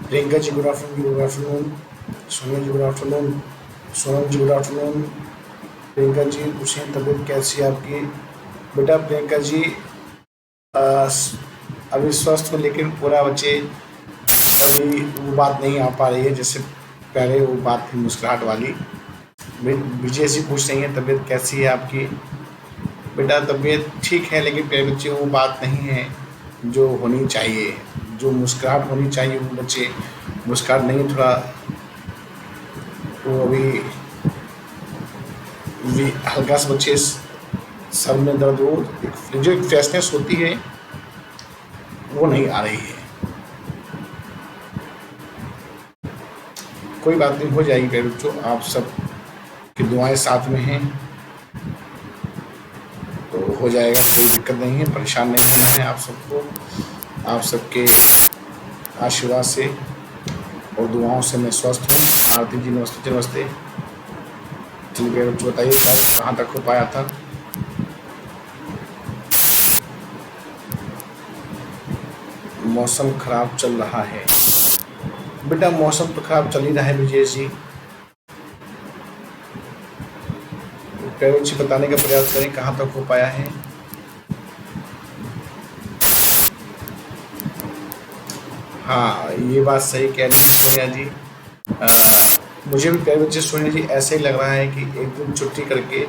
Priyanka ji good afternoon, good afternoon. Sonia ji good afternoon, Sonam ji good afternoon. Priyanka ji पूछें तबीयत कैसी है आपकी? बेटा प्रियंका जी अभी स्वस्थ हूँ, लेकिन पूरा बच्चे अभी वो बात नहीं आ पा रही है जैसे पहले वो बात थी मुस्कुराहट वाली। विजय जी पूछ रही हैं तबीयत कैसी है आपकी? बेटा तबीयत ठीक है, लेकिन प्यारे बच्चे वो बात नहीं है जो होनी चाहिए, जो मुस्कुराहट होनी चाहिए वो बच्चे मुस्कुराहट नहीं, थोड़ा वो अभी हल्का सा बच्चे सर में दर्द हो, जो एक फ्रेशनेस होती है वो नहीं आ रही है। कोई बात नहीं, हो जाएगी प्यारे बच्चों, आप सब की दुआएं साथ में हैं तो हो जाएगा, कोई दिक्कत नहीं है, परेशान नहीं होना है आप सबको। आप सबके आशीर्वाद से और दुआओं से मैं स्वस्थ हूँ। आरती जी नमस्ते। नमस्ते। चलिए प्यारे बच्चों बताइए कहाँ तक हो पाया था? मौसम खराब चल रहा है। बेटा मौसम तो खराब चल ही रहा है विजय जी, प्यारे बच्चे बताने का प्रयास करें कहाँ तक हो पाया है। हाँ ये बात सही कह रही है सोनिया जी। मुझे भी प्यारे बच्चे सोनिया जी ऐसे ही लग रहा है कि एक दिन छुट्टी करके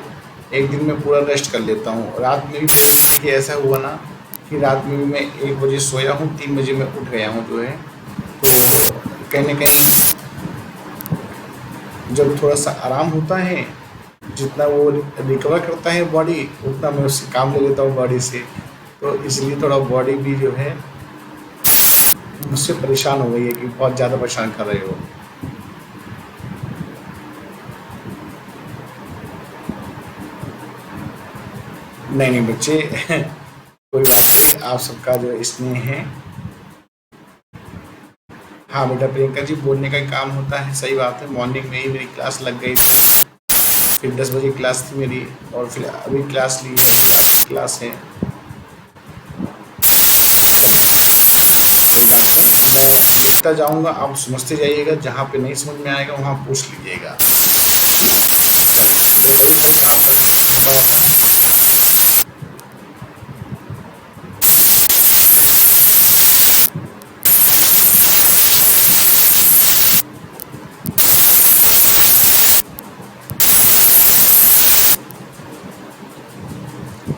एक दिन में पूरा रेस्ट कर लेता हूँ। रात में भी देखिए ऐसा हुआ ना कि रात में भी मैं 1 बजे सोया हूँ, 3 बजे मैं उठ गया हूँ जो है। तो कहीं ना कहीं जब थोड़ा सा आराम होता है, जितना वो रिकवर करता है बॉडी, उतना मैं उससे काम ले लेता हूँ बॉडी से। तो इसलिए थोड़ा बॉडी भी जो है मुझसे परेशान हो गई है कि बहुत ज़्यादा परेशान कर रहे हो। नहीं नहीं बच्चे कोई बात नहीं, आप सबका जो स्नेह है। हाँ बेटा प्रियंका जी बोलने का काम होता है, सही बात है। मॉर्निंग में ही मेरी क्लास लग गई, फिर 10 बजे क्लास थी मेरी, और फिर अभी क्लास ली है, क्लास है। मैं लिखता जाऊंगा, आप समझते जाइएगा, जहाँ पे नहीं समझ में आएगा वहाँ पूछ लीजिएगा।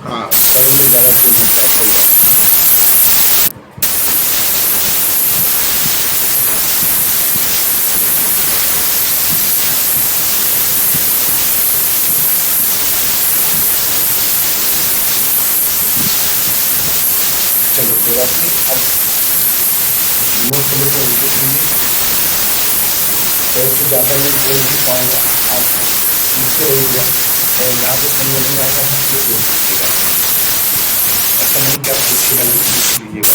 हाँ सर में दर्द होता है, सही बात है। चलो कोई बात नहीं, अब मुझ को लेकर रिजेक्ट कीजिए, तो ज़्यादा मैं बोल नहीं पाऊँगा। आप मुझसे और जहाँ पे समझ नहीं आएगा मुझसे पूछ लीजिएगा, ऐसा नहीं कि आप पूछिएगा नहीं, पूछ लीजिएगा।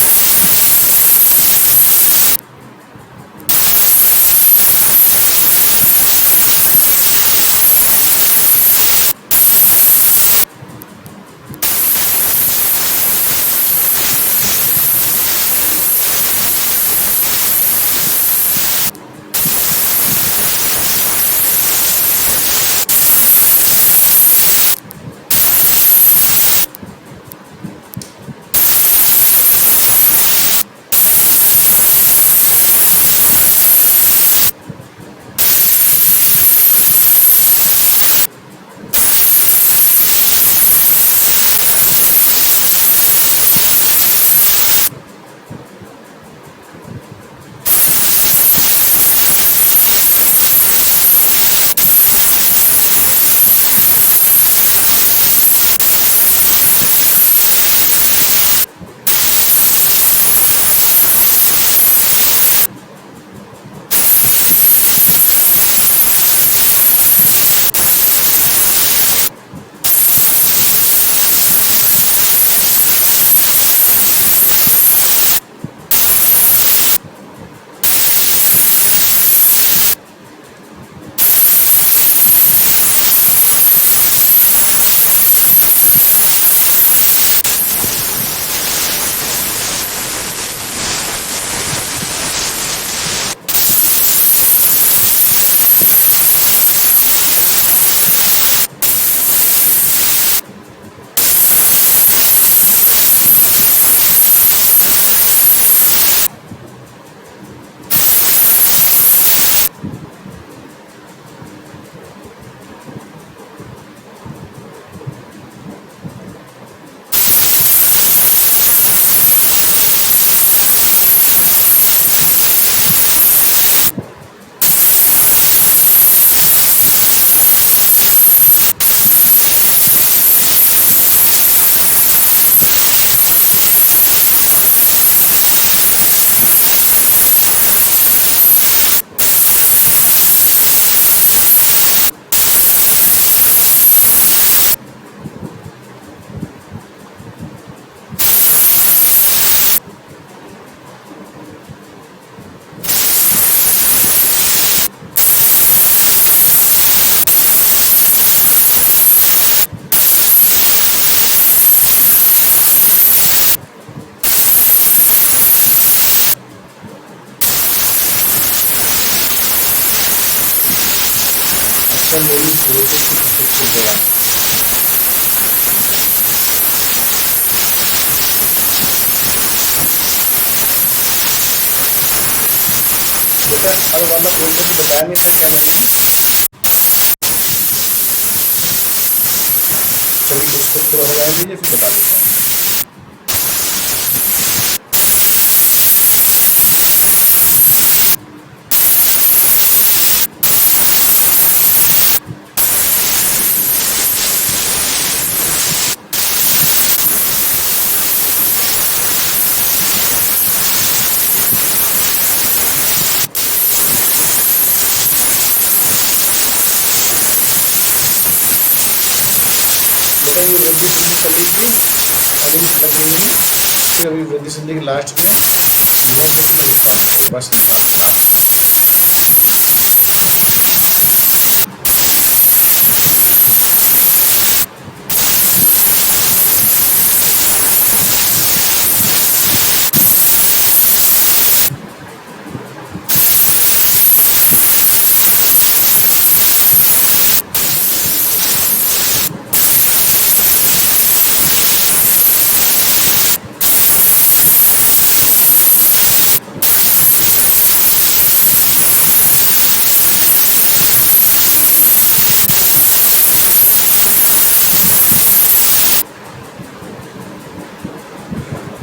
बचपन में ही भरोसे से सब कुछ छूट गया। बेटा अब वाला पॉइंटर तो बताया नहीं था क्या करना है। चलिए उसको थोड़ा हो जाने दीजिए फिर बता देता हूँ। बेटा ये वृद्धि संधि चलेगी, अभी खत्म नहीं हुई। फिर अभी वृद्धि संधि के लास्ट में मैं किसी लिखता हूँ बस निकालता।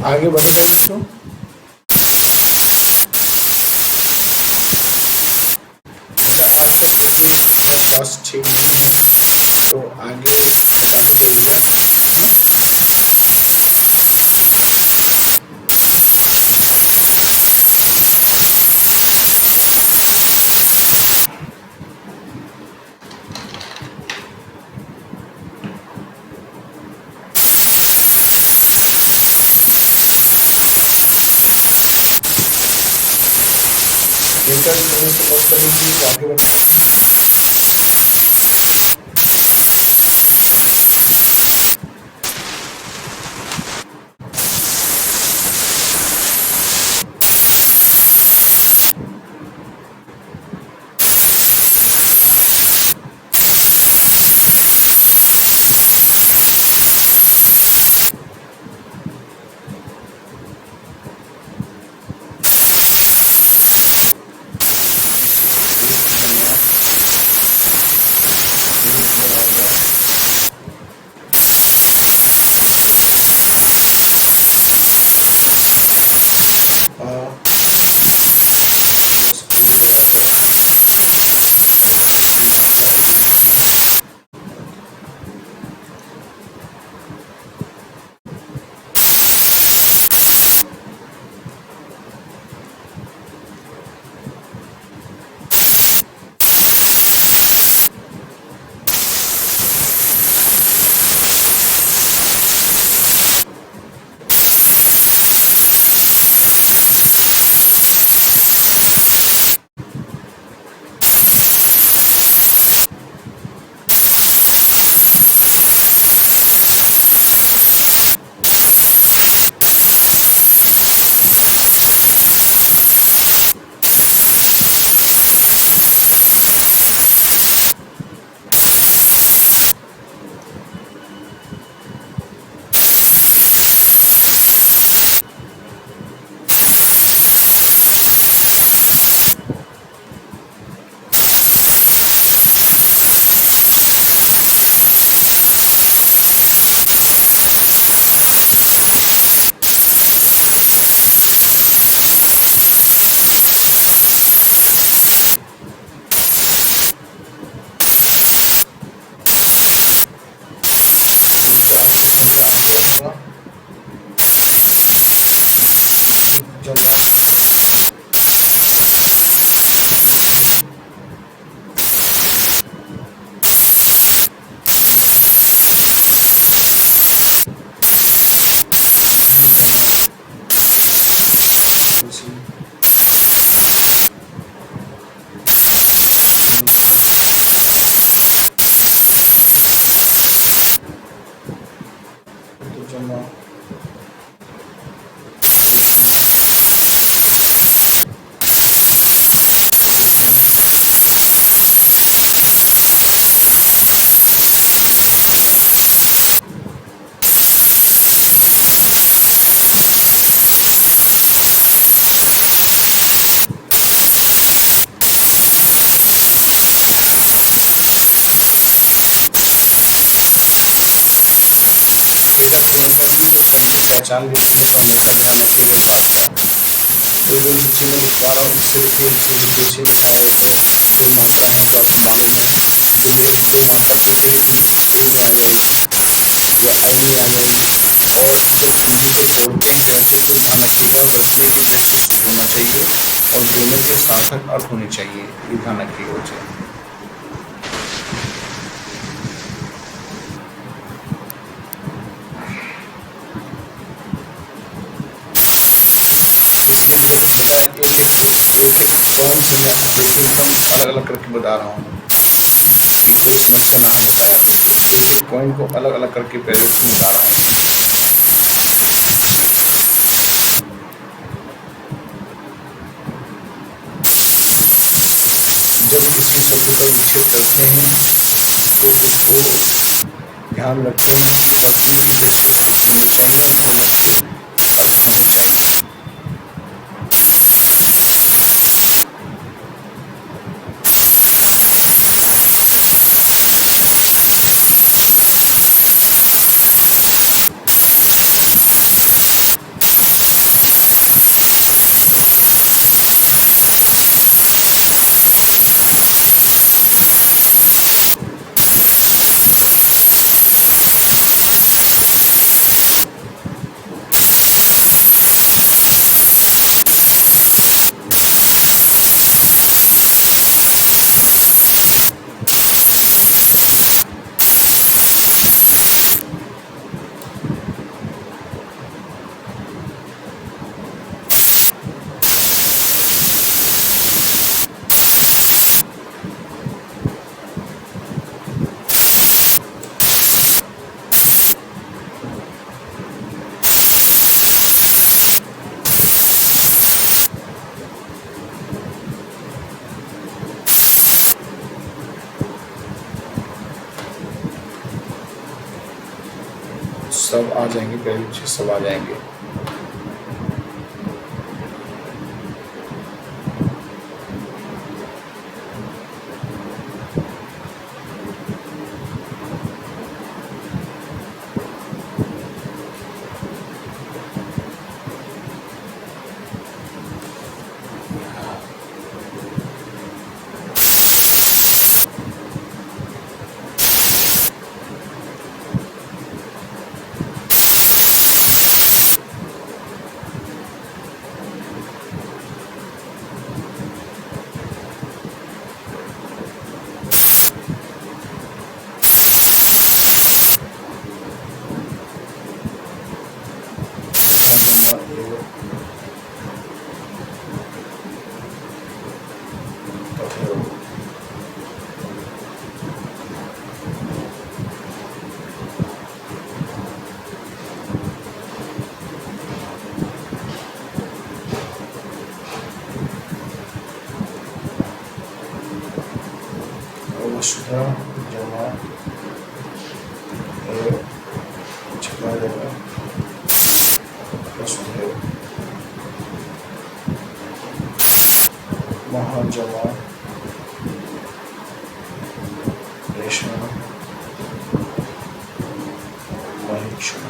आगे बढ़े मेरे बच्चों। बेटा आज तक जो भी हमारे पास ठीक नहीं है तो आगे बता ही जाइएगा, है ना। बेटा थोड़े से नोट कर लीजिए तो आगे बढ़ते हैं। बेटा तो उनका भी शब्द पहचान भी नहीं है तो हमेशा ध्यान रखिएगा इस बात का। कोई भी जो चीज़ मैं लिखवा रहा हूँ सिर्फ एक चीज़ उद्देश्य लिखा है, देखो जो मात्रा है तो आपको मालूम है, जो मेरी जो मात्रा किसी भी चीज़ ए में आ जाएगी या आई में आ जाएगी, और जब हिंदी को जोड़ते हैं कहते हैं तो ध्यान रखिएगा रचने के दृष्टि शुद्ध होना चाहिए और दोनों के सार्थक अर्थ होने चाहिए, ये ध्यान रखिएगा बच्चे। इसलिए बेटा एक एक पॉइंट से मैं देखिए एकदम अलग अलग करके बता रहा हूँ कि कोई समस्या ना आने पाए आप लोग को। एक एक पॉइंट को अलग अलग करके पहले उसमें बता रहा हूँ। जब किसी शब्द का विच्छेद करते हैं तो उसको ध्यान रखें कि रचने की दृष्टि शुद्ध होनी चाहिए और दोनों के अर्थ होने चाहिए। सब आ जाएंगे, पहले चीज सब आ जाएंगे। वसुधा जमा छपा जाएगा वसुधैव महाजमा रेशम महिक्षण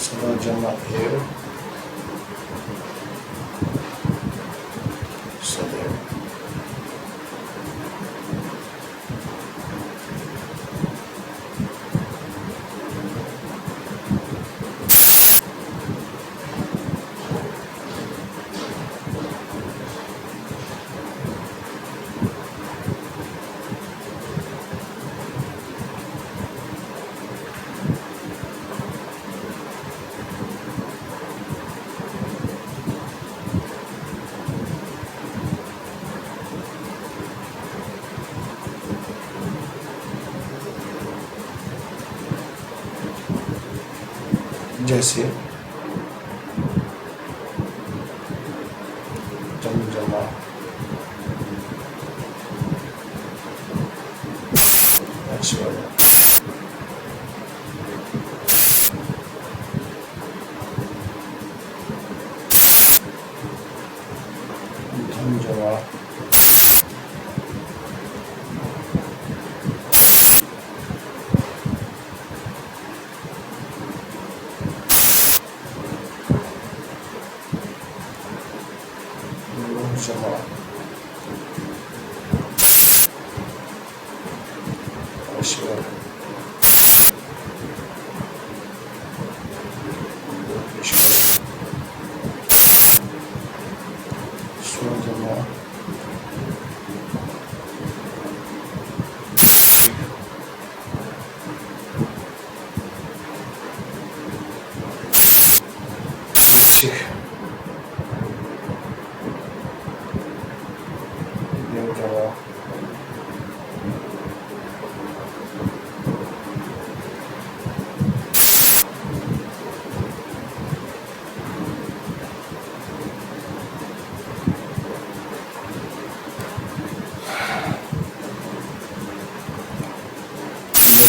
सदा जमा एव सदैव। जैसे जमजमा ऐश्वर्य धमजमा Jama, Ashwar, Ishwar, Jama, Sheikh, Jama,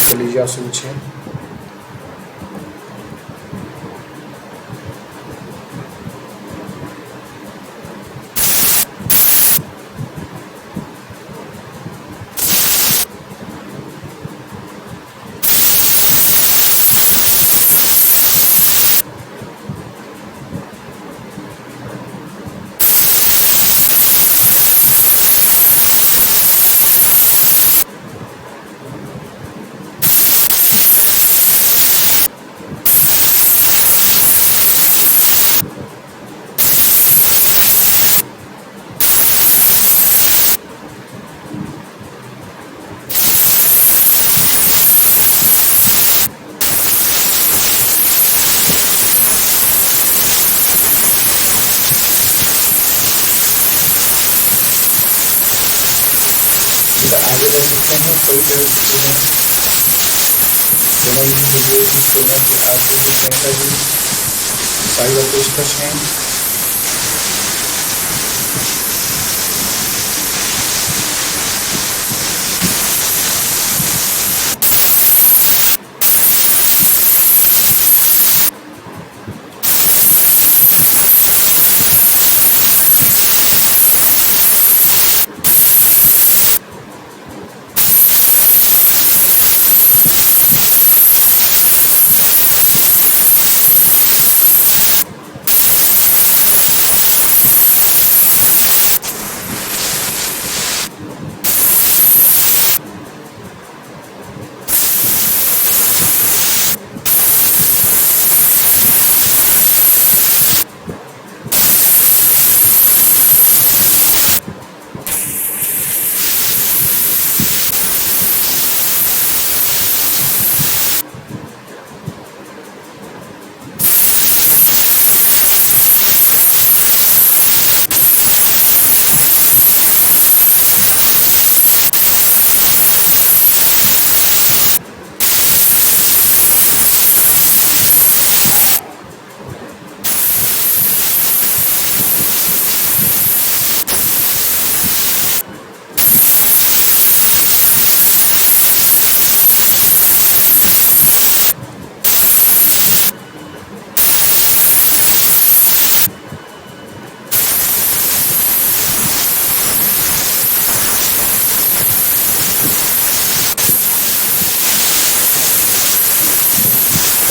Khadija Sulci, आगे बढ़ सकते हैं थोड़ी देर सोनम जी विजय जी सोना जी आरती जी श्वेता जी साहिबा पेशकश हैं।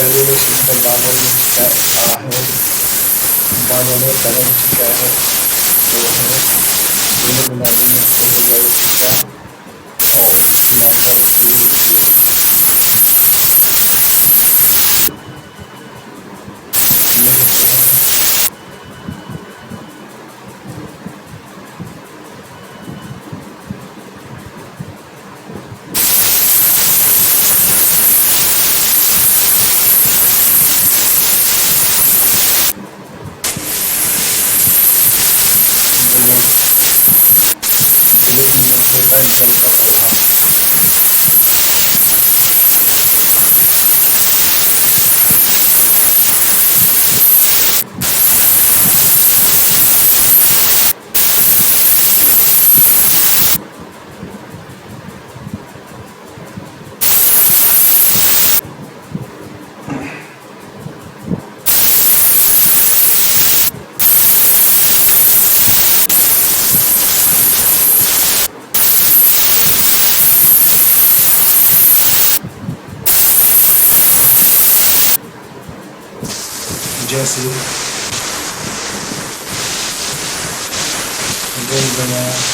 रेजोल्यूशन पर बादल में क्या आ है, बादल में कदम क्या है, वो है दोनों गुलाबी में से गुलाबी टिक्का और टमाटर टाइम चलता होगा। जैसे खेल रहे हैं।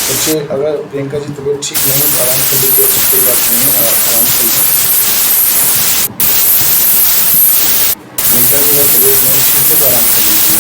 बच्चे, अगर प्रियंका जी तबीयत ठीक नहीं है तो आराम कर लीजिए, कोई बात नहीं है, आराम कर लीजिए। प्रियंका जी अगर तबीयत नहीं ठीक है तो आराम कर लीजिए।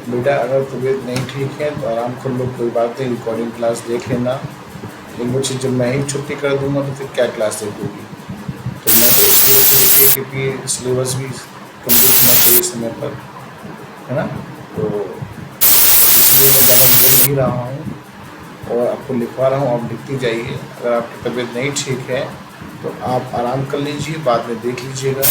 बेटा, अगर तबीयत नहीं ठीक है तो आराम कर लो, कोई बात नहीं, रिकॉर्डिंग क्लास देख लेना। लेकिन मुझे जब मैं ही छुट्टी कर दूंगा तो फिर क्या क्लास देखोगी? तो मैं तो इसलिए सोच रही, क्योंकि सिलेबस भी कंप्लीट होना चाहिए समय पर, है ना? तो इसलिए मैं ज़्यादा बोल नहीं रहा हूँ और आपको लिखवा रहा हूँ, आप लिखती जाइए। अगर आपकी तबीयत नहीं ठीक है तो आप आराम कर लीजिए, बाद में देख लीजिएगा।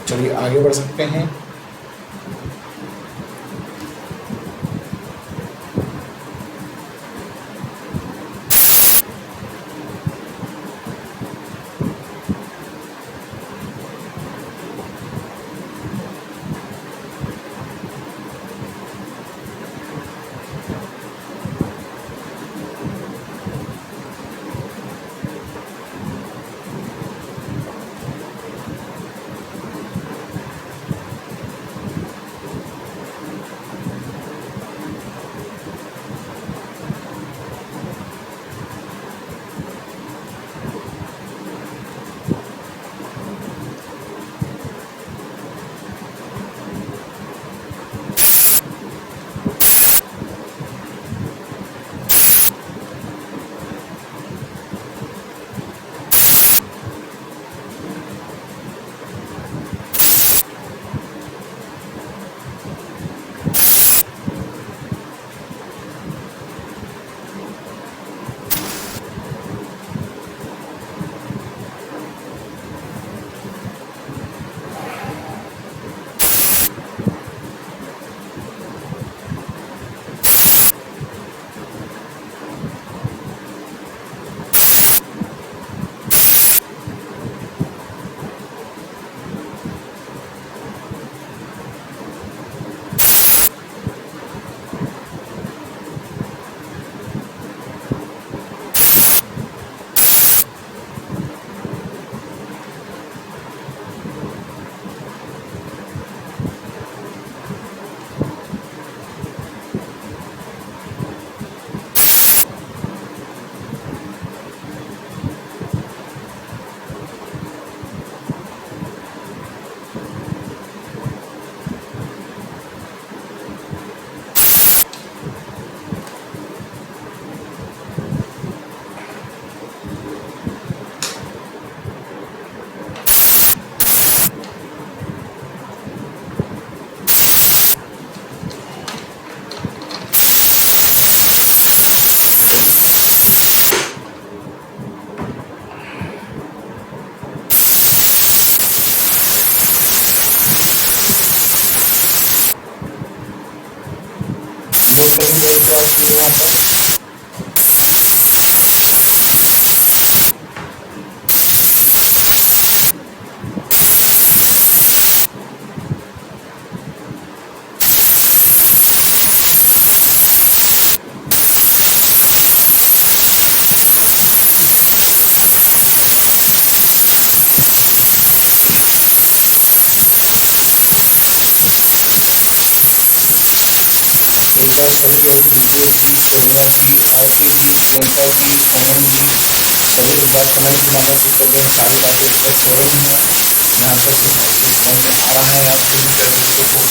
चलिए आगे बढ़ सकते हैं। करेंगे एक बार फिर वहाँ पर। एक बार सभी मेरी वीडियो की सोनिया की, आरती जी, प्रियंका जी, पूनम जी, सभी लोग बात करना कि मामा की तबीयत सारी बातें डिस्कस हो रही हैं यहाँ पर। आई थिंक समझ में आ रहा है आप सभी के बच्चों को।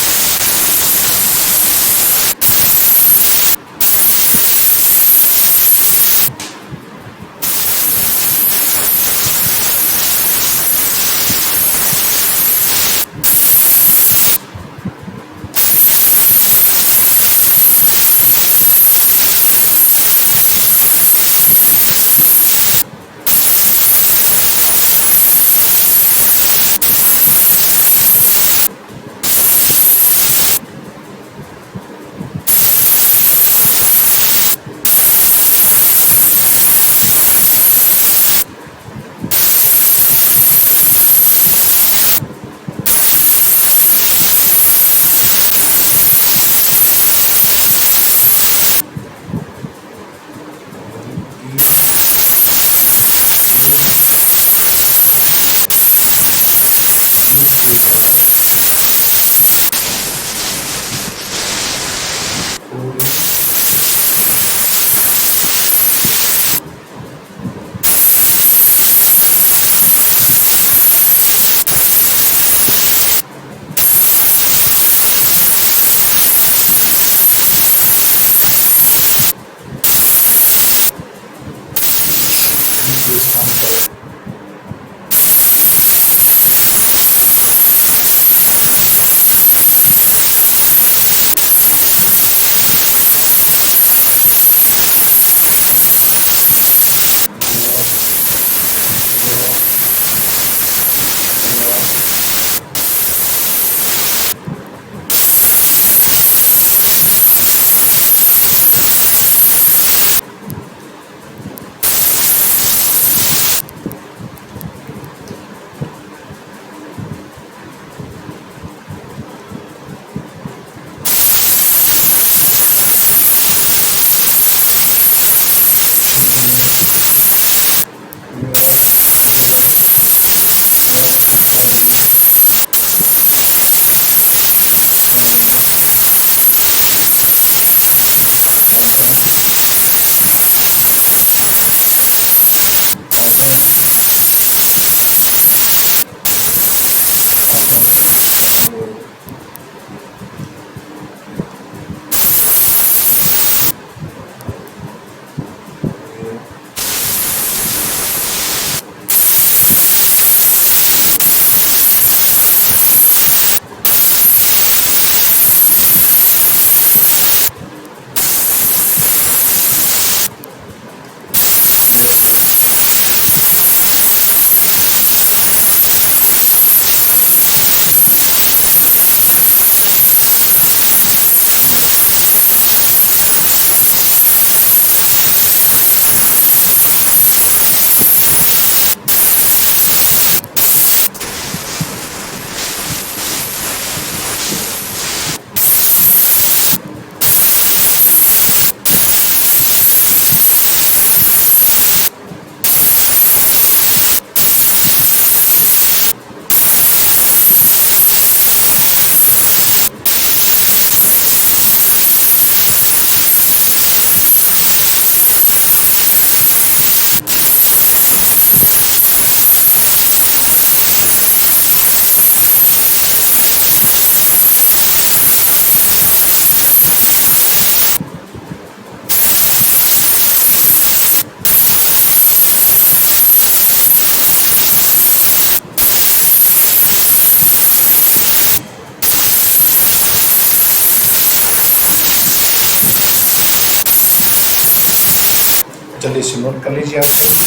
चलिए इसे नोट कर लीजिए आप सब।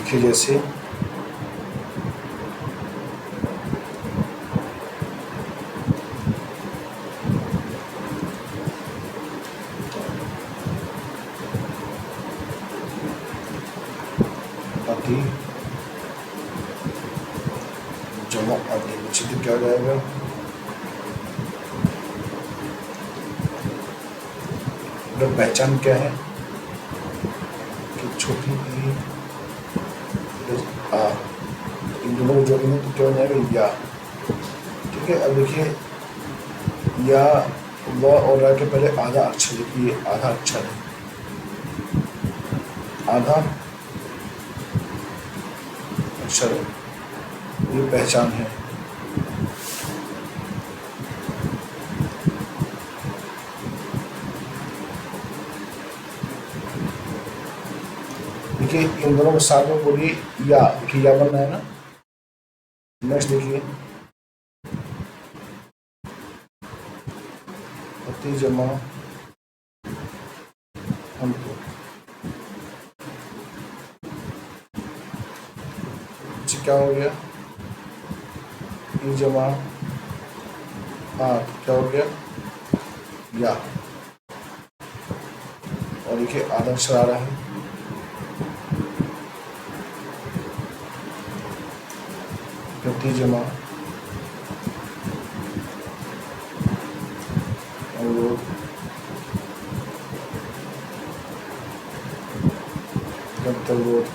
देखिए जैसे अति जमा अति क्या हो जाएगा, पहचान क्या है कि छोटी ई आ, इन दोनों को जोड़ेंगे तो क्या हो जाएगा या। ठीक है, अब देखिए या व और रा के पहले आधा अक्षर लिखिए, आधा अक्षर है, आधा अक्षर है, ये पहचान है। देखिए इन दोनों को साथ में बोलिए या, देखिए या बनना है ना। नेक्स्ट देखिए अति जमा हमको, क्या हो गया ई जमा क्या हो गया या, और देखिए आधा अक्षर आ रहा है, प्रति जमा अनुरोध कर्तव्योध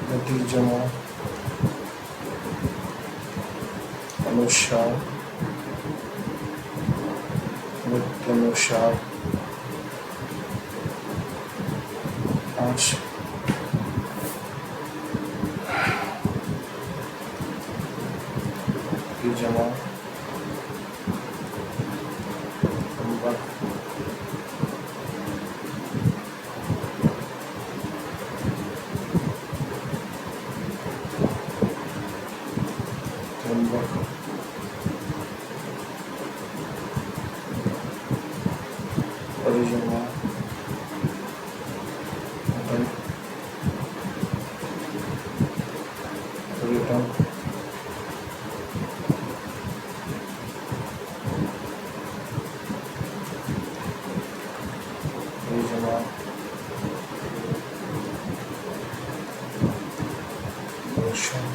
प्रति जमा अनुसार अनुसार आज की जमा परिजमा पर्यटन परिजमा दर्शन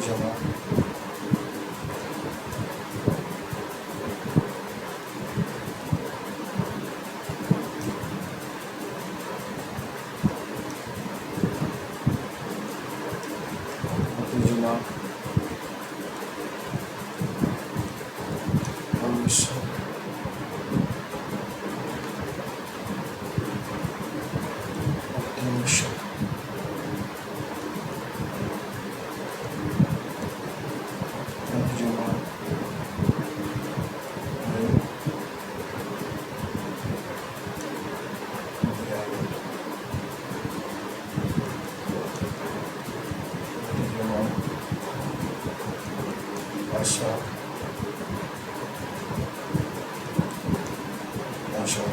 जमा जमा भविष्य भविष्य जमा आशा आशा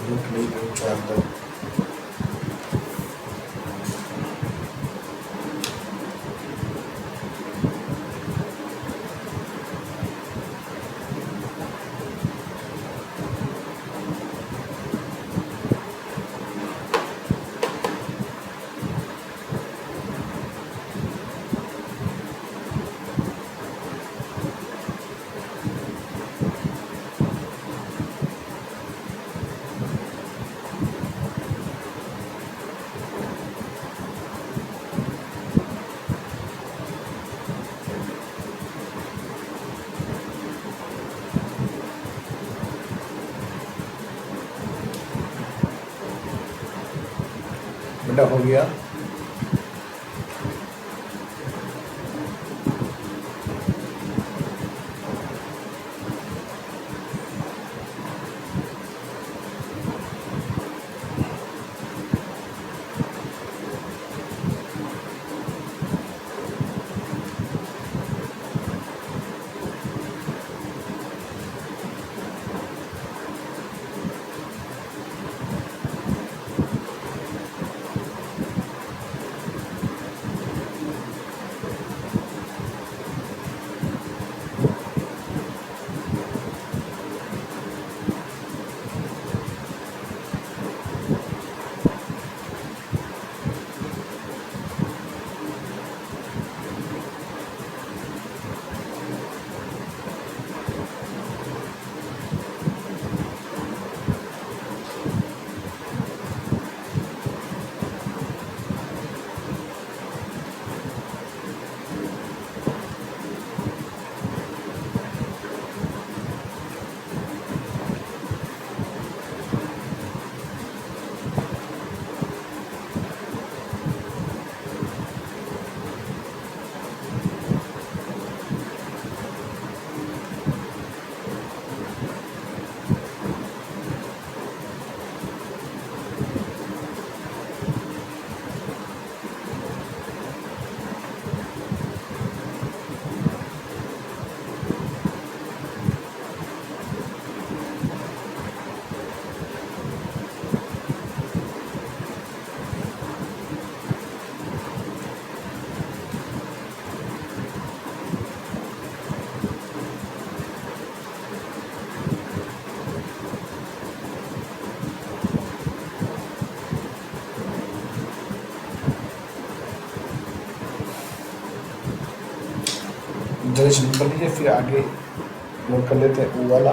भूख नहीं दो चार दो बेटा हो गया। जैसे नंबर लीजिए, फिर आगे नोट कर लेते हैं वो वाला।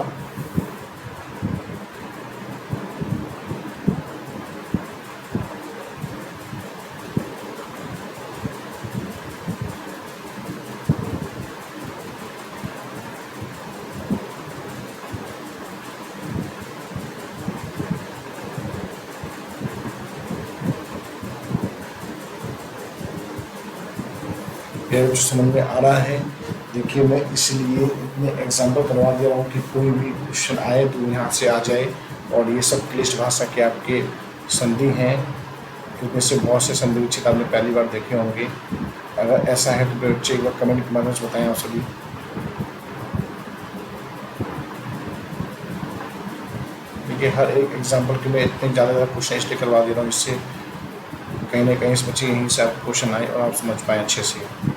फिर कुछ समझ में आ रहा है। देखिए मैं इसलिए इतने एग्जाम्पल करवा दे रहा हूँ कि कोई भी क्वेश्चन आए तो यहाँ से आ जाए। और ये सब क्लिष्ट भाषा के आपके संधि हैं, क्योंकि इससे बहुत से संधि विच्छेद आपने पहली बार देखे होंगे। अगर ऐसा है तो बच्चे एक बार कमेंट के माध्यम से बताएं आप सभी। देखिए हर एक एग्जाम्पल के लिए इतने ज़्यादा क्वेश्चन इसलिए करवा दे रहा हूँ, जिससे कहीं ना कहीं इस बच्चे यहीं से आपको क्वेश्चन आए और आप समझ पाएँ अच्छे से।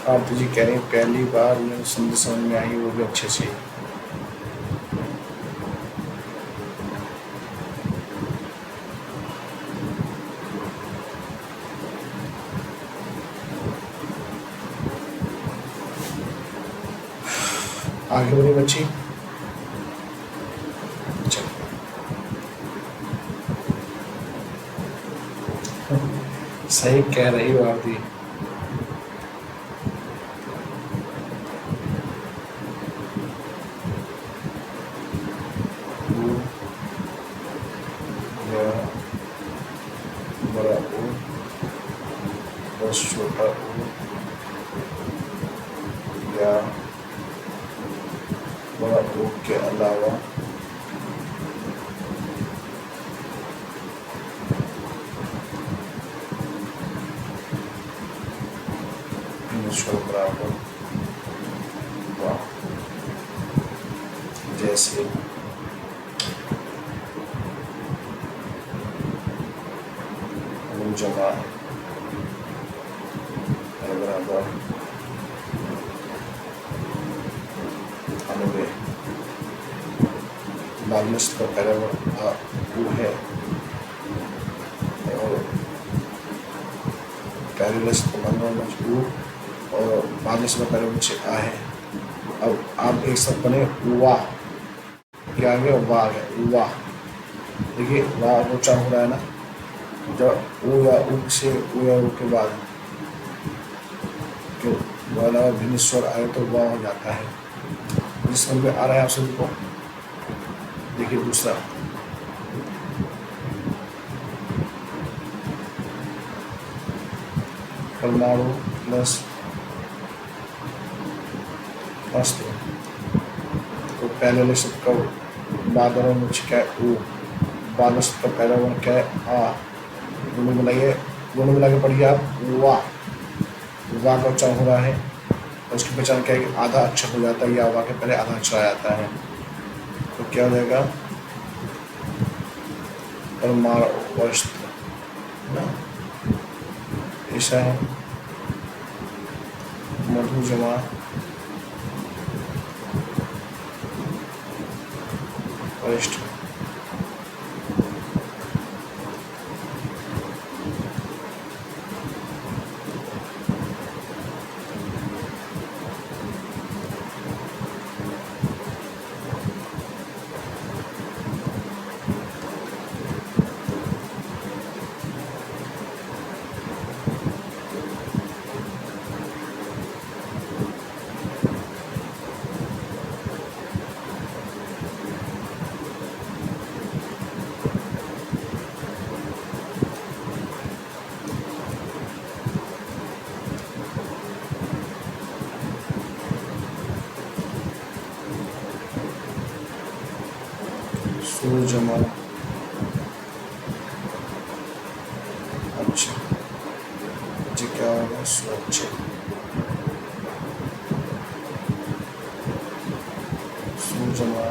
आप जी कह रहे हैं पहली बार ये समझ में आई, वो भी अच्छे से। आगे बढ़े बच्ची। सही कह रही हो आप दी। बड़ा ओ बस छोटा ओ या बड़ा ओ के अलावा बराबर वाह, जैसे जमा बराबर 90, बालिश का पैराग्राफ वो है और पैरेलस को बनना मजबूर और बालिश का पैराग्राफ आ है। अब आप एक सब बने वाह, क्या आ गया वाह आ गया वाह। देखिए वाह ऊंचा हो रहा है ना, जब ओ या उ से ओ या उ के बाद जो वाला भिन्न स्वर आए तो वाह हो जाता है। जिस समझ में आ रहा है आप सभी को। देखिए दूसरा परमाणु प्लस अस्त, तो पहले शब्द का बादलों में क्या है ओ, बादल शब्द का पहला वर्ण क्या है आ, दोनों मिलाइए, दोनों मिला के पढ़िए आप वाह। वाह का उच्चारण हो रहा है और उसकी पहचान क्या है कि आधा अक्षर हो जाता है या वाह के पहले आधा अक्षर आ जाता है, तो क्या हो जाएगा परमाणु ना, ऐसा है मधु जमा वरिष्ठ। जमा अच्छा जी क्या होगा स्वच्छ सुजमा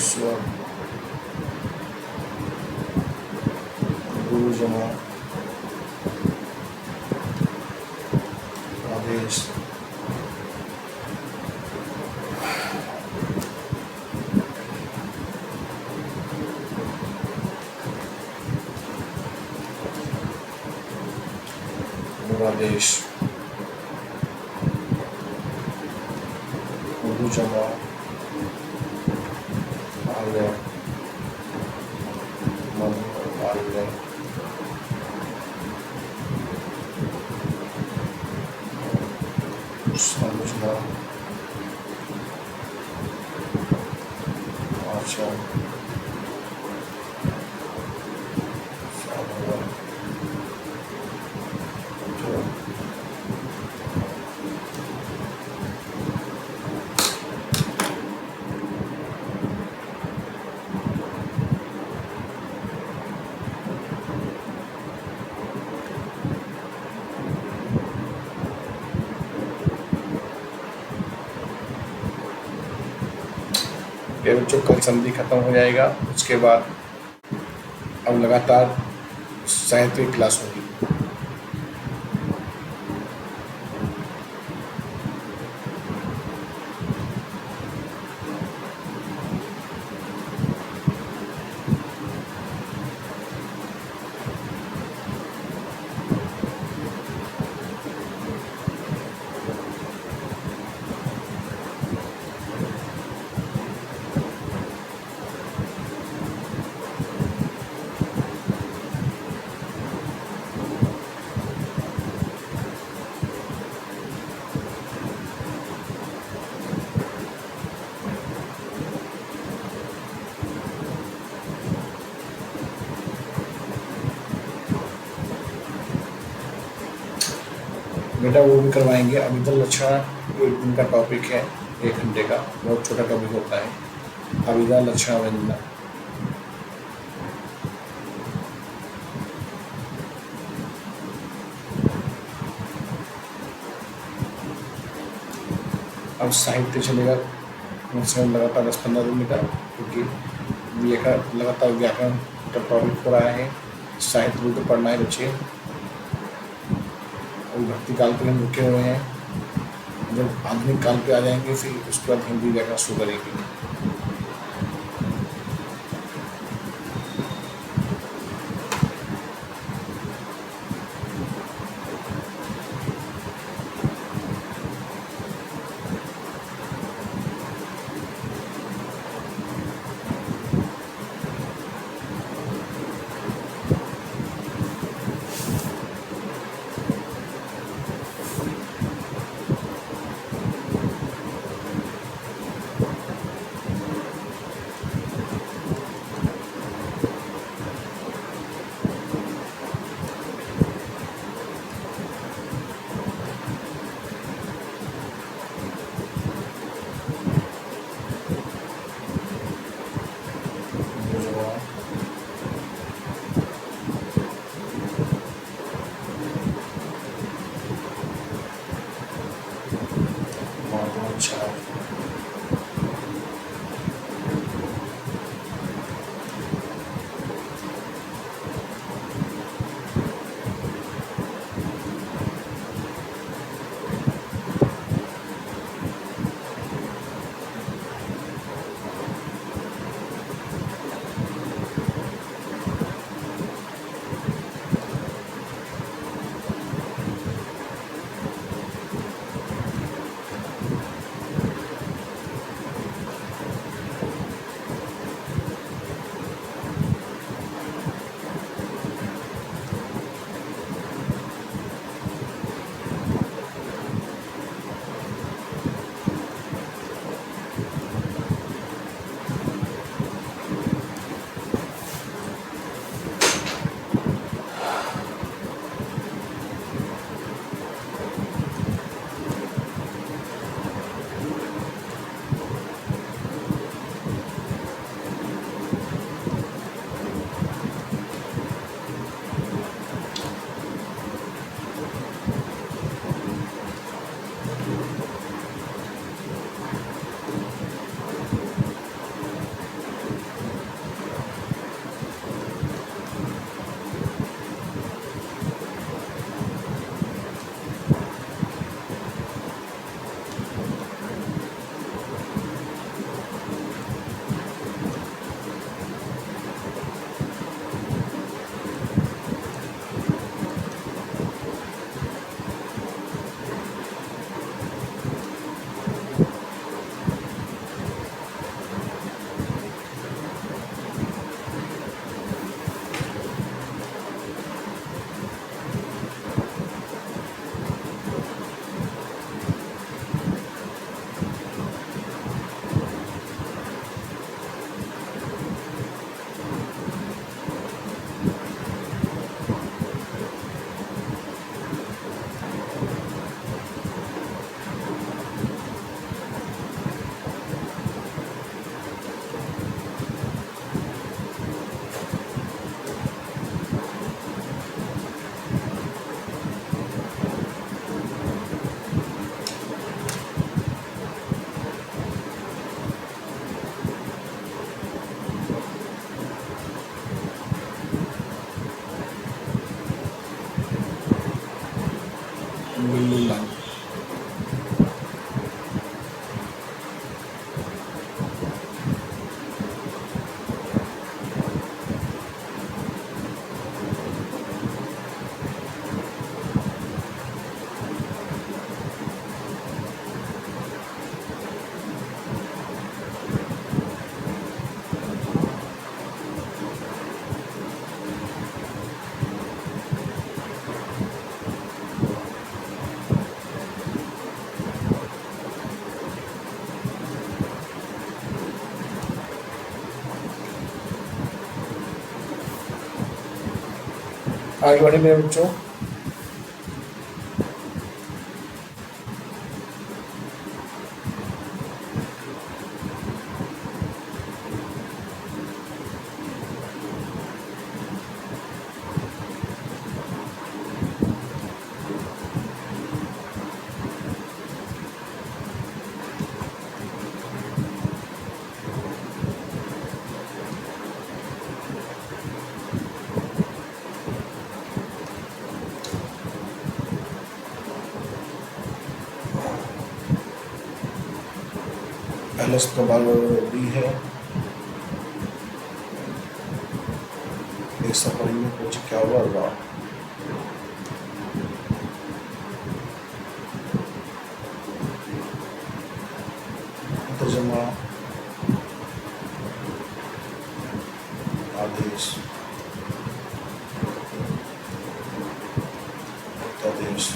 स्व गुरुजमा आदेश आदेश जमा आलय मधु आलय समझना आशा साधना जो ये बच्चों कल संधि खत्म हो जाएगा। उसके बाद अब लगातार साहित्य की क्लास होगी। बेटा वो भी करवाएंगे। अभिधल लक्षण एक दिन का टॉपिक है, 1 घंटे का, बहुत छोटा टॉपिक होता है। अभिधल लक्षण व्यंजना अब साहित्य चलेगा मैक्सिमम लगातार 10-15 दिन का, क्योंकि लगातार व्याकरण का टॉपिक हो रहा है। साहित्य भी तो पढ़ना है बच्चे। अभी भक्ति काल पे हम रुके हुए हैं, जब आधुनिक काल पे आ जाएंगे फिर उसके बाद हिंदी व्याकरण शुरू करेंगे। मिलूंगा। आगे बढ़े मेरे बच्चों। एलएस प्रभाव डी है, एक सफर में कुछ क्या हुआ। तर्जमा आदेश आदेश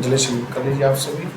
जलेशन कर लीजिए आप सभी।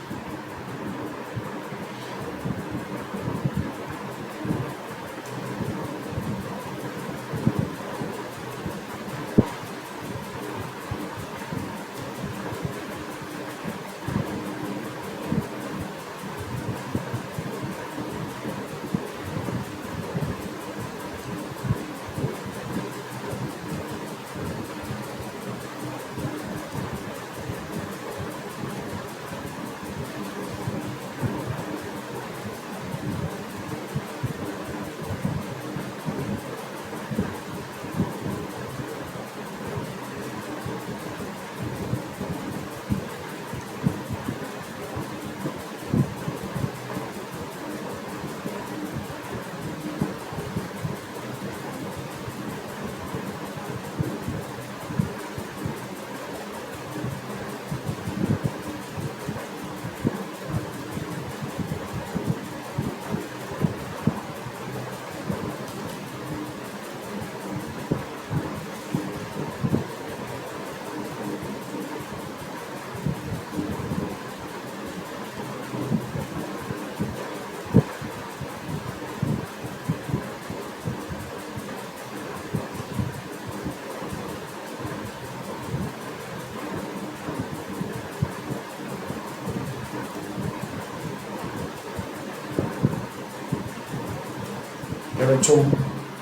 बच्चों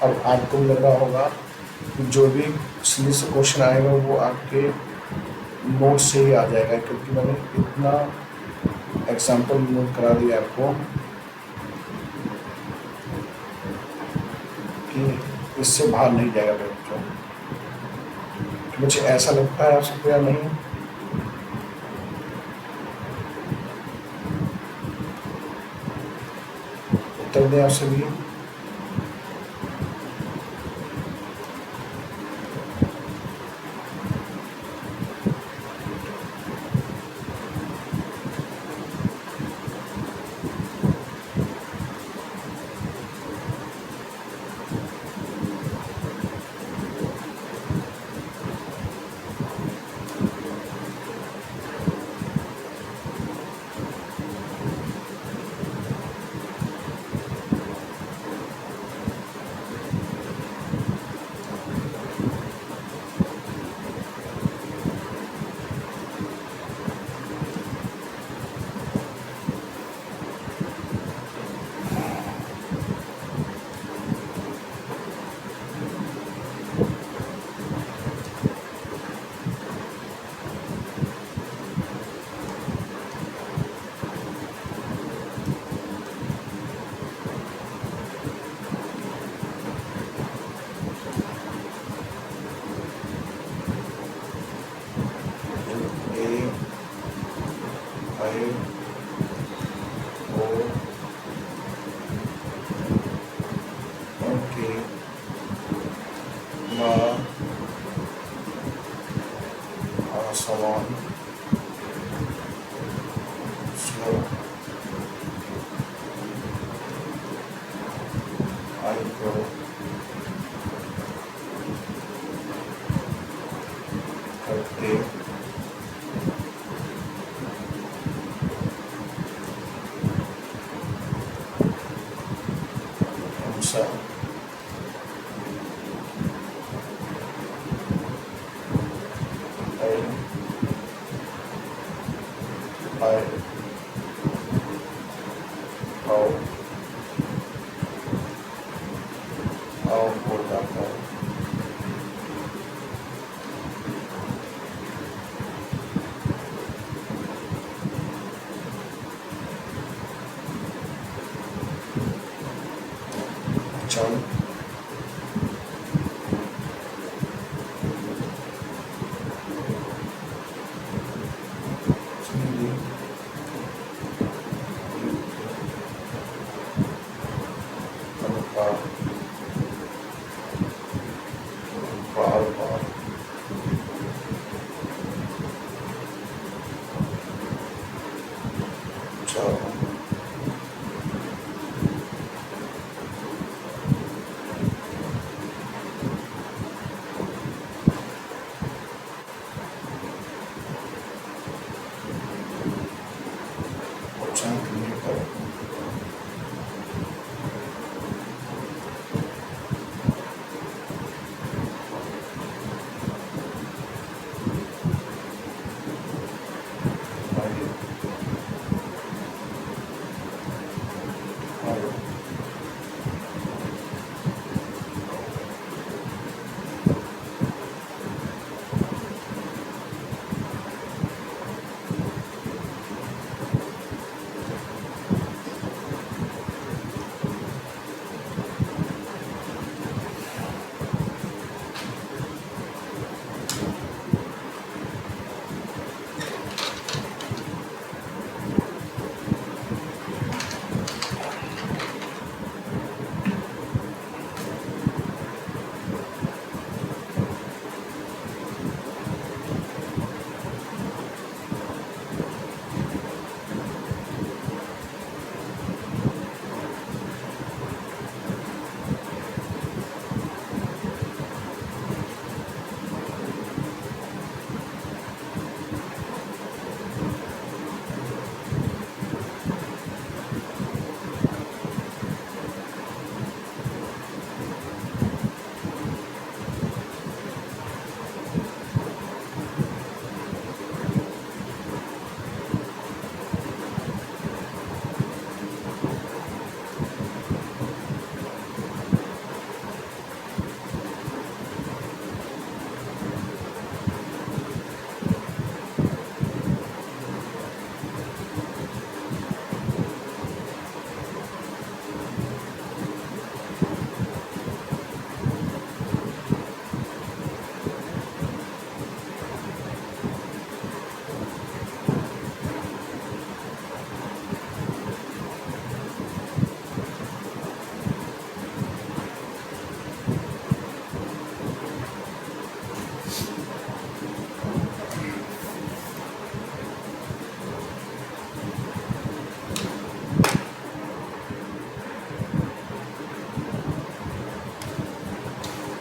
अब आपको लग रहा होगा कि जो भी से क्वेश्चन आएगा वो आपके नोट से ही आ जाएगा, क्योंकि मैंने इतना एग्जाम्पल नोट करा दिया आपको कि इससे बाहर नहीं जाएगा बच्चों। मुझे ऐसा लगता है आप सबको या नहीं? उत्तर दें आप सभी। ओ ओके मा आसमान स्लो आई को करते हमसा आई आई आओ आओ बोल जाता है चल बार बार चल कंटिन्यू करो आगे आगे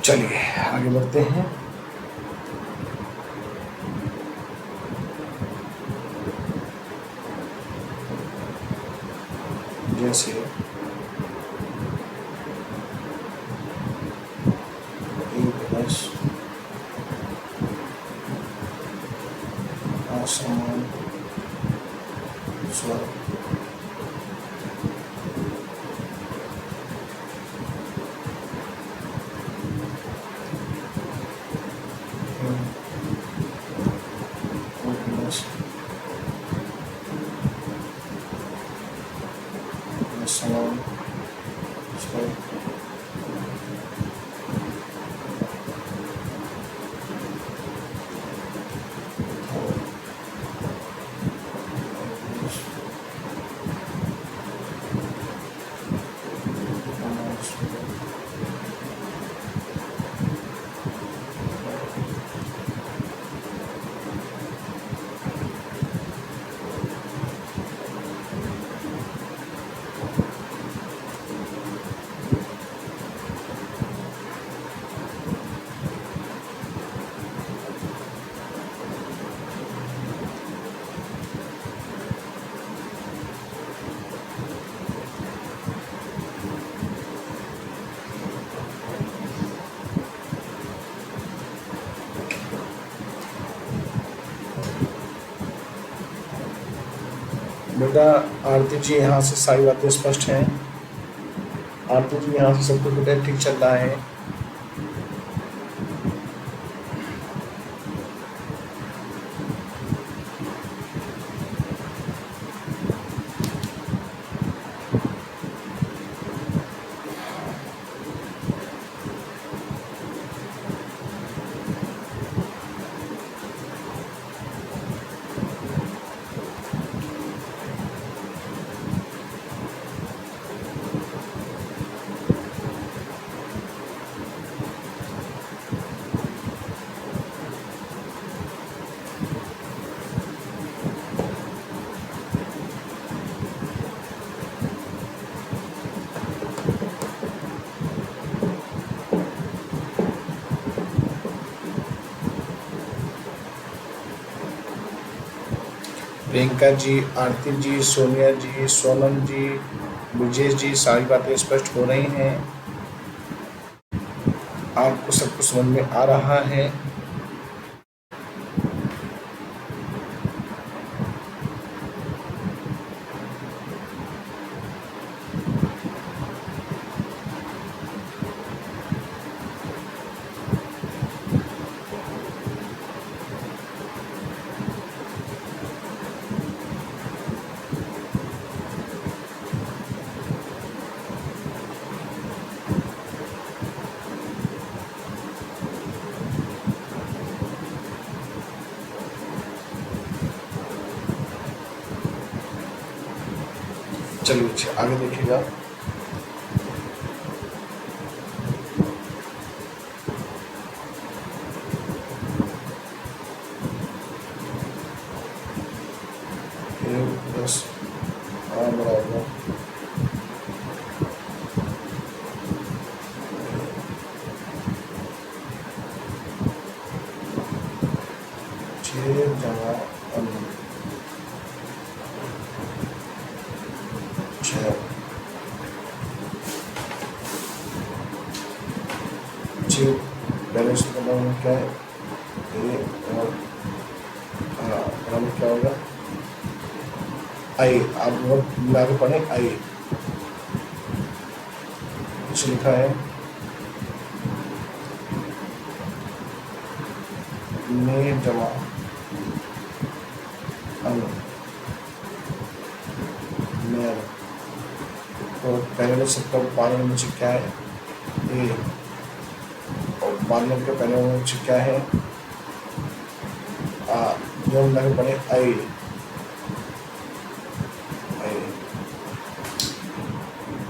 चलिए आगे बढ़ते हैं। जैसे आसमान स्वर salam स्वर बेटा आरती जी यहाँ से सारी बातें स्पष्ट हैं। आरती जी यहाँ से सब कुछ बेटा ठीक चल रहा है। प्रियंका जी, आरती जी, सोनिया जी, सोनम जी, ब्रजेश जी, सारी बातें स्पष्ट हो रही हैं। आपको सब कुछ समझ में आ रहा है। चलिए आगे देखिएगा। बस बराबर जमा पहले से क्या है ये और क्या होगा आई। आप लोग मिला के पढ़े आई कुछ लिखा है में जमा मेर। तो पहले सबका पानी में नीचे क्या है ए और पानी के पहले में नीचे क्या है जो हम लगे पढ़े आई।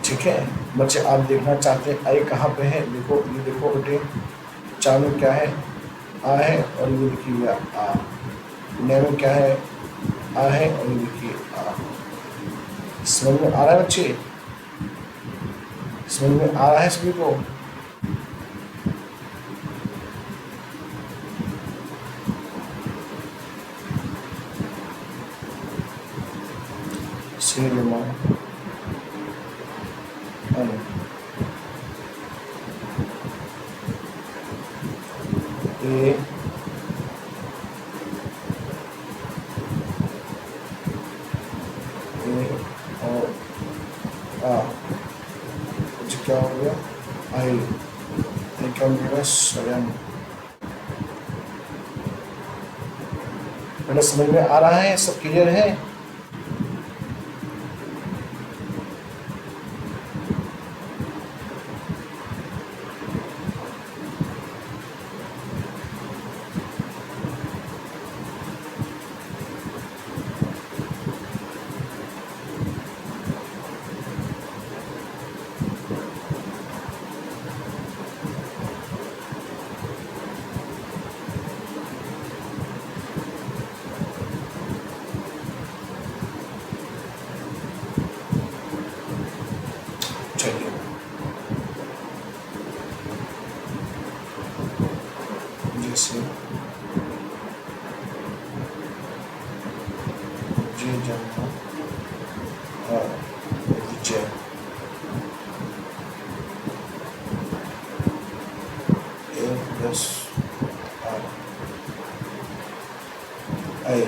ठीक है बच्चे, आप देखना चाहते हैं आई कहाँ पे है। देखो ये देखो बेटे, चार में क्या है आ है और ये देखिए आ। नए में क्या है आ है और ये देखिए आ। समझ में आ रहा है बच्चे? समझ में आ रहा है सभी को? ए और आ क्या हो गया आई। क्या हो गया स्वयं। बेटा समझ में आ रहा है? सब क्लियर है? चलिए जैसे जी जन्म विजय प्लस आई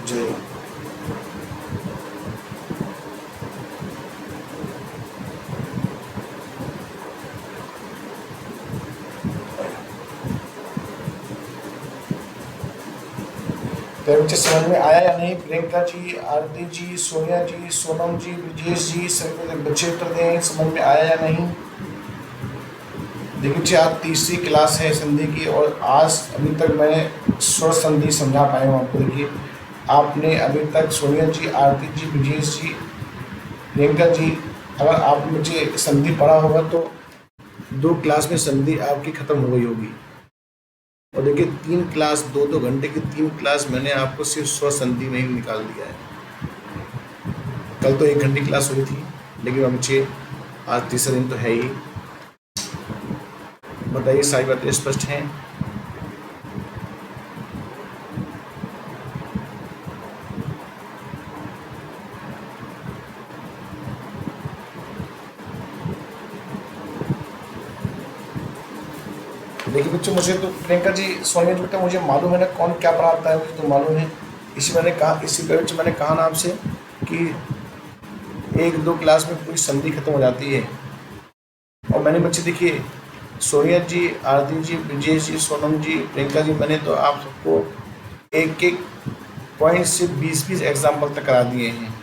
जय हिंद। तो बच्चे समझ में आया या नहीं? प्रियंका जी, आरती जी, सोनिया जी, सोनम जी, ब्रजेश जी, सभी बच्चे उत्तर दें, समझ में आया या नहीं? देखिए बच्चे, आज तीसरी क्लास है संधि की, और आज अभी तक मैं स्वर संधि समझा पाया हूँ आपको। देखिए, आपने अभी तक सोनिया जी, आरती जी, ब्रजेश जी, प्रियंका जी, अगर आपने मुझे संधि पढ़ा होगा तो 2 क्लास में संधि आपकी खत्म हो गई होगी। और देखिए 3 क्लास, 2-2 घंटे की 3 क्लास मैंने आपको सिर्फ स्वर संधि में ही निकाल दिया है। कल तो 1 घंटे की क्लास हुई थी, लेकिन अब मुझे आज तीसरा दिन तो है ही। बताइए, सारी बातें स्पष्ट हैं? देखिए बच्चों, मुझे तो प्रियंका जी, सोनिया जी, बेटा मुझे मालूम है ना कौन क्या पढ़ाता है, मुझे तो मालूम है। इसी पे बच्चे मैंने कहा ना आपसे कि 1-2 क्लास में पूरी संधि खत्म हो जाती है। और मैंने बच्चे देखिए, सोनिया जी, आरती जी, ब्रजेश जी, सोनम जी, प्रियंका जी, मैंने तो आप सबको एक एक पॉइंट से 20-20 एग्जाम्पल तक करा दिए हैं।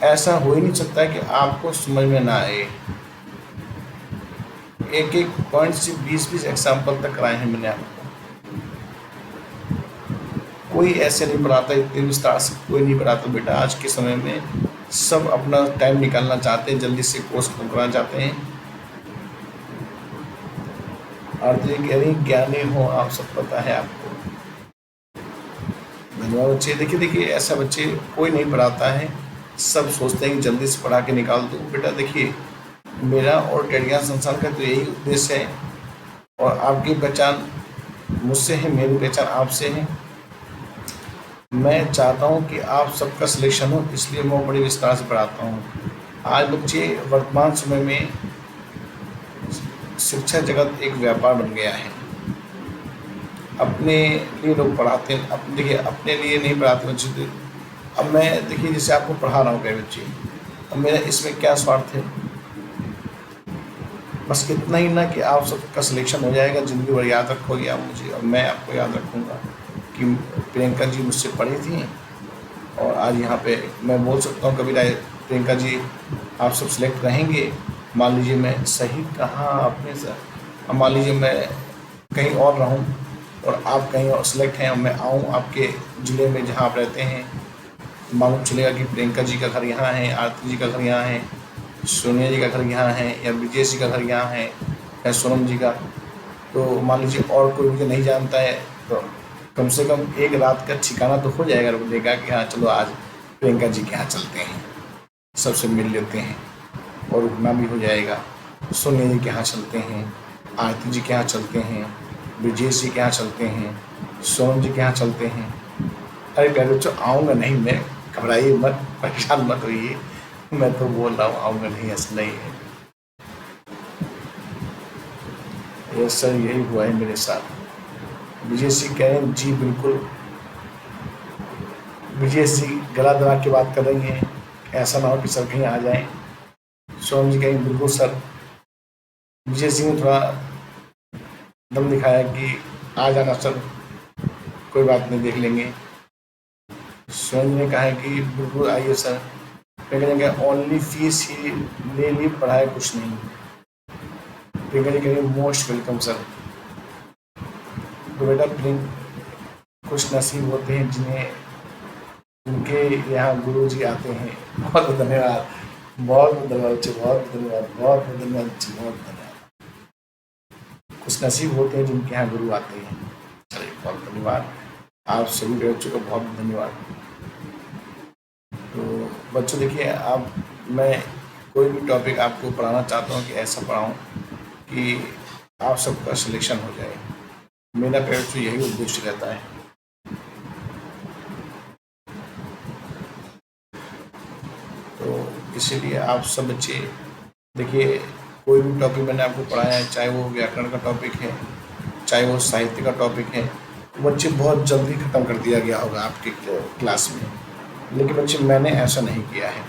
ऐसा हो ही नहीं सकता है कि आपको समझ में ना आए। एक एक पॉइंट से 20-20 एग्जाम्पल तक कराए हैं मैंने आपको। कोई ऐसे नहीं पढ़ाता, इतने विस्तार से कोई नहीं पढ़ाता बेटा। आज के समय में सब अपना टाइम निकालना चाहते हैं, जल्दी से कोर्स खत्म कराना चाहते हैं। आरती कह रही ज्ञानी हो आप, सब पता है आपको। धन्यवाद बच्चे। देखिए ऐसा बच्चे कोई नहीं पढ़ाता है, सब सोचते हैं कि जल्दी से पढ़ा के निकाल दो। बेटा देखिए, मेरा और टेड ज्ञान संस्थान का तो यही उद्देश्य है, और आपकी पहचान मुझसे है, मेरी पहचान आपसे है। मैं चाहता हूं कि आप सबका सिलेक्शन हो, इसलिए मैं बड़ी विस्तार से पढ़ाता हूं। आज बच्चे, वर्तमान समय में शिक्षा जगत एक व्यापार बन गया है। अपने लिए लोग पढ़ाते हैं, देखिए अपने लिए नहीं पढ़ाते बच्चे। अब मैं देखिए जैसे आपको पढ़ा रहा हूँ कई बच्चे, अब मेरा इसमें क्या स्वार्थ है? बस इतना ही ना कि आप सबका सिलेक्शन हो जाएगा, ज़िंदगी भर याद रखोगे आप मुझे, और मैं आपको याद रखूँगा कि प्रियंका जी मुझसे पढ़ी थी, और आज यहाँ पे मैं बोल सकता हूँ कभी प्रियंका जी आप सब सिलेक्ट रहेंगे। मान लीजिए मैं सही कहा आपने सर, अब मान लीजिए मैं कहीं और रहूँ और आप कहीं और सिलेक्ट हैं, और मैं आऊँ आपके ज़िले में जहाँ आप रहते हैं, मालूम चलेगा कि प्रियंका जी का घर यहाँ है, आरती जी का घर यहाँ है, सोनिया जी का घर यहाँ है, या ब्रजेश जी का घर यहाँ है, या सोनम जी का, तो मान लीजिए और कोई मुझे नहीं जानता है, तो कम से कम एक रात का ठिकाना तो हो जाएगा रुकने का कि हाँ चलो आज प्रियंका जी के यहाँ चलते हैं, सबसे मिल लेते हैं, और रुकना भी हो जाएगा। सोनिया जी के यहाँ चलते हैं, आरती जी के यहाँ चलते हैं, ब्रजेश जी के यहाँ चलते हैं, सोनम जी के यहाँ चलते हैं। अरे प्यारे बच्चों, आऊँगा नहीं मैं, घबराइए मत, परेशान मत होइए, मैं तो बोल रहा हूँ आऊँगा नहीं, ऐसा नहीं है। ये सर यही हुआ है मेरे साथ। विजय सिंह कह रहे हैं जी बिल्कुल। विजय सिंह गला दबा के बात कर रही हैं, ऐसा ना हो कि सर कहीं आ जाएं। सोनम जी कहें बिल्कुल सर। विजय सिंह ने थोड़ा दम दिखाया कि आ जाना सर, कोई बात नहीं, देख लेंगे। सोनम जी ने कहा है कि बिल्कुल आइए सर। फिर कहेंगे ओनली फीस ही ले ली, पढ़ाए कुछ नहीं। फिर कहेंगे मोस्ट वेलकम सर। तो बेटा कुछ नसीब होते हैं जिन्हें, उनके यहाँ गुरु जी आते हैं। बहुत बहुत धन्यवाद, बहुत बहुत धन्यवाद बच्चे, बहुत धन्यवाद, बहुत बहुत धन्यवाद बच्चे, बहुत धन्यवाद। कुछ नसीब होते हैं जिनके यहाँ गुरु आते हैं। चलिए बहुत धन्यवाद, आप सभी बच्चों का बहुत धन्यवाद। तो बच्चों देखिए, आप मैं कोई भी टॉपिक आपको पढ़ाना चाहता हूँ कि ऐसा पढ़ाऊँ कि आप सबका सिलेक्शन हो जाए। मेरा बच्चों यही उद्देश्य रहता है। तो इसीलिए आप सब बच्चे देखिए, कोई भी टॉपिक मैंने आपको पढ़ाया है, चाहे वो व्याकरण का टॉपिक है, चाहे वो साहित्य का टॉपिक है, तो बच्चे बहुत जल्दी ख़त्म कर दिया गया होगा आपके क्लास में, लेकिन बच्चे मैंने ऐसा नहीं किया है।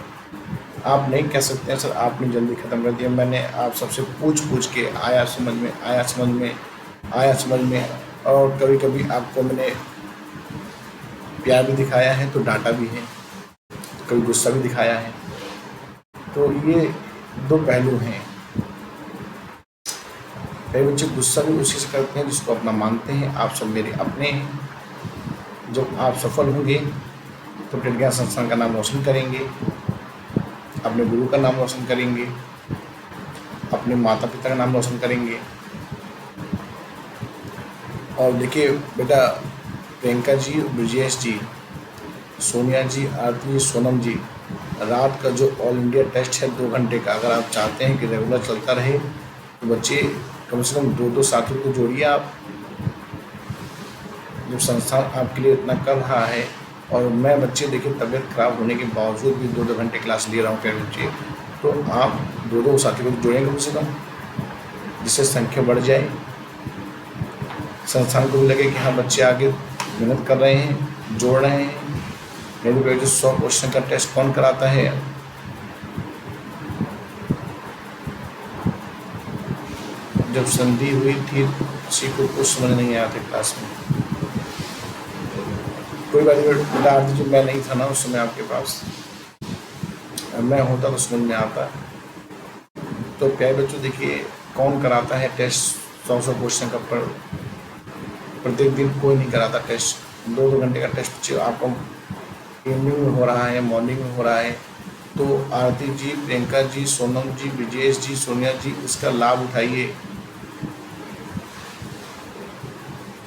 आप नहीं कह सकते हैं सर आपने जल्दी ख़त्म कर दिया, मैंने आप सबसे पूछ पूछ के आया समझ में, आया समझ में, आया समझ में, और कभी कभी आपको मैंने प्यार भी दिखाया है तो डांटा भी है, कभी गुस्सा भी दिखाया है। तो ये दो पहलू हैं। कई बच्चे गुस्सा भी उसी से करते हैं जिसको अपना मानते हैं। आप सब मेरे अपने हैं। जब आप सफल होंगे तो प्रज्ञा संस्थान का नाम रोशन करेंगे, अपने गुरु का नाम रोशन करेंगे, अपने माता पिता का नाम रोशन करेंगे। और देखिए बेटा, प्रियंका जी, ब्रजेश जी, सोनिया जी, आरती जी, सोनम जी, रात का जो ऑल इंडिया टेस्ट है 2 घंटे का, अगर आप चाहते हैं कि रेगुलर चलता रहे तो बच्चे कम से कम 2-2 साथियों को जोड़िए आप। जब संस्थान आपके लिए इतना कर रहा है, और मैं बच्चे देखिए तबीयत खराब होने के बावजूद भी 2-2 घंटे क्लास ले रहा हूँ प्यारे बच्चे, तो आप 2-2 साथियों को जोड़ेंगे कम से कम, जिससे संख्या बढ़ जाए, संस्थान को भी लगे कि हाँ बच्चे आगे मेहनत कर रहे हैं, जोड़ रहे हैं। मेरे को जो 100 क्वेश्चन का टेस्ट कौन कराता है? जब संधि हुई थी किसी को कुछ समझ नहीं आया था क्लास में। कोई बात नहीं बेटा, आरती जी मैं नहीं था ना उस समय आपके पास, मैं होता तो समझ में आता। तो प्यारे बच्चों देखिए, कौन कराता है टेस्ट 100 क्वेश्चन का प्रत्येक दिन? कोई नहीं कराता टेस्ट। 2-2 घंटे का टेस्ट बच्चे आपको इवनिंग में हो रहा है, मॉर्निंग में हो रहा है। तो आरती जी, प्रियंका जी, सोनम जी, ब्रजेश जी, सोनिया जी, इसका लाभ उठाइए,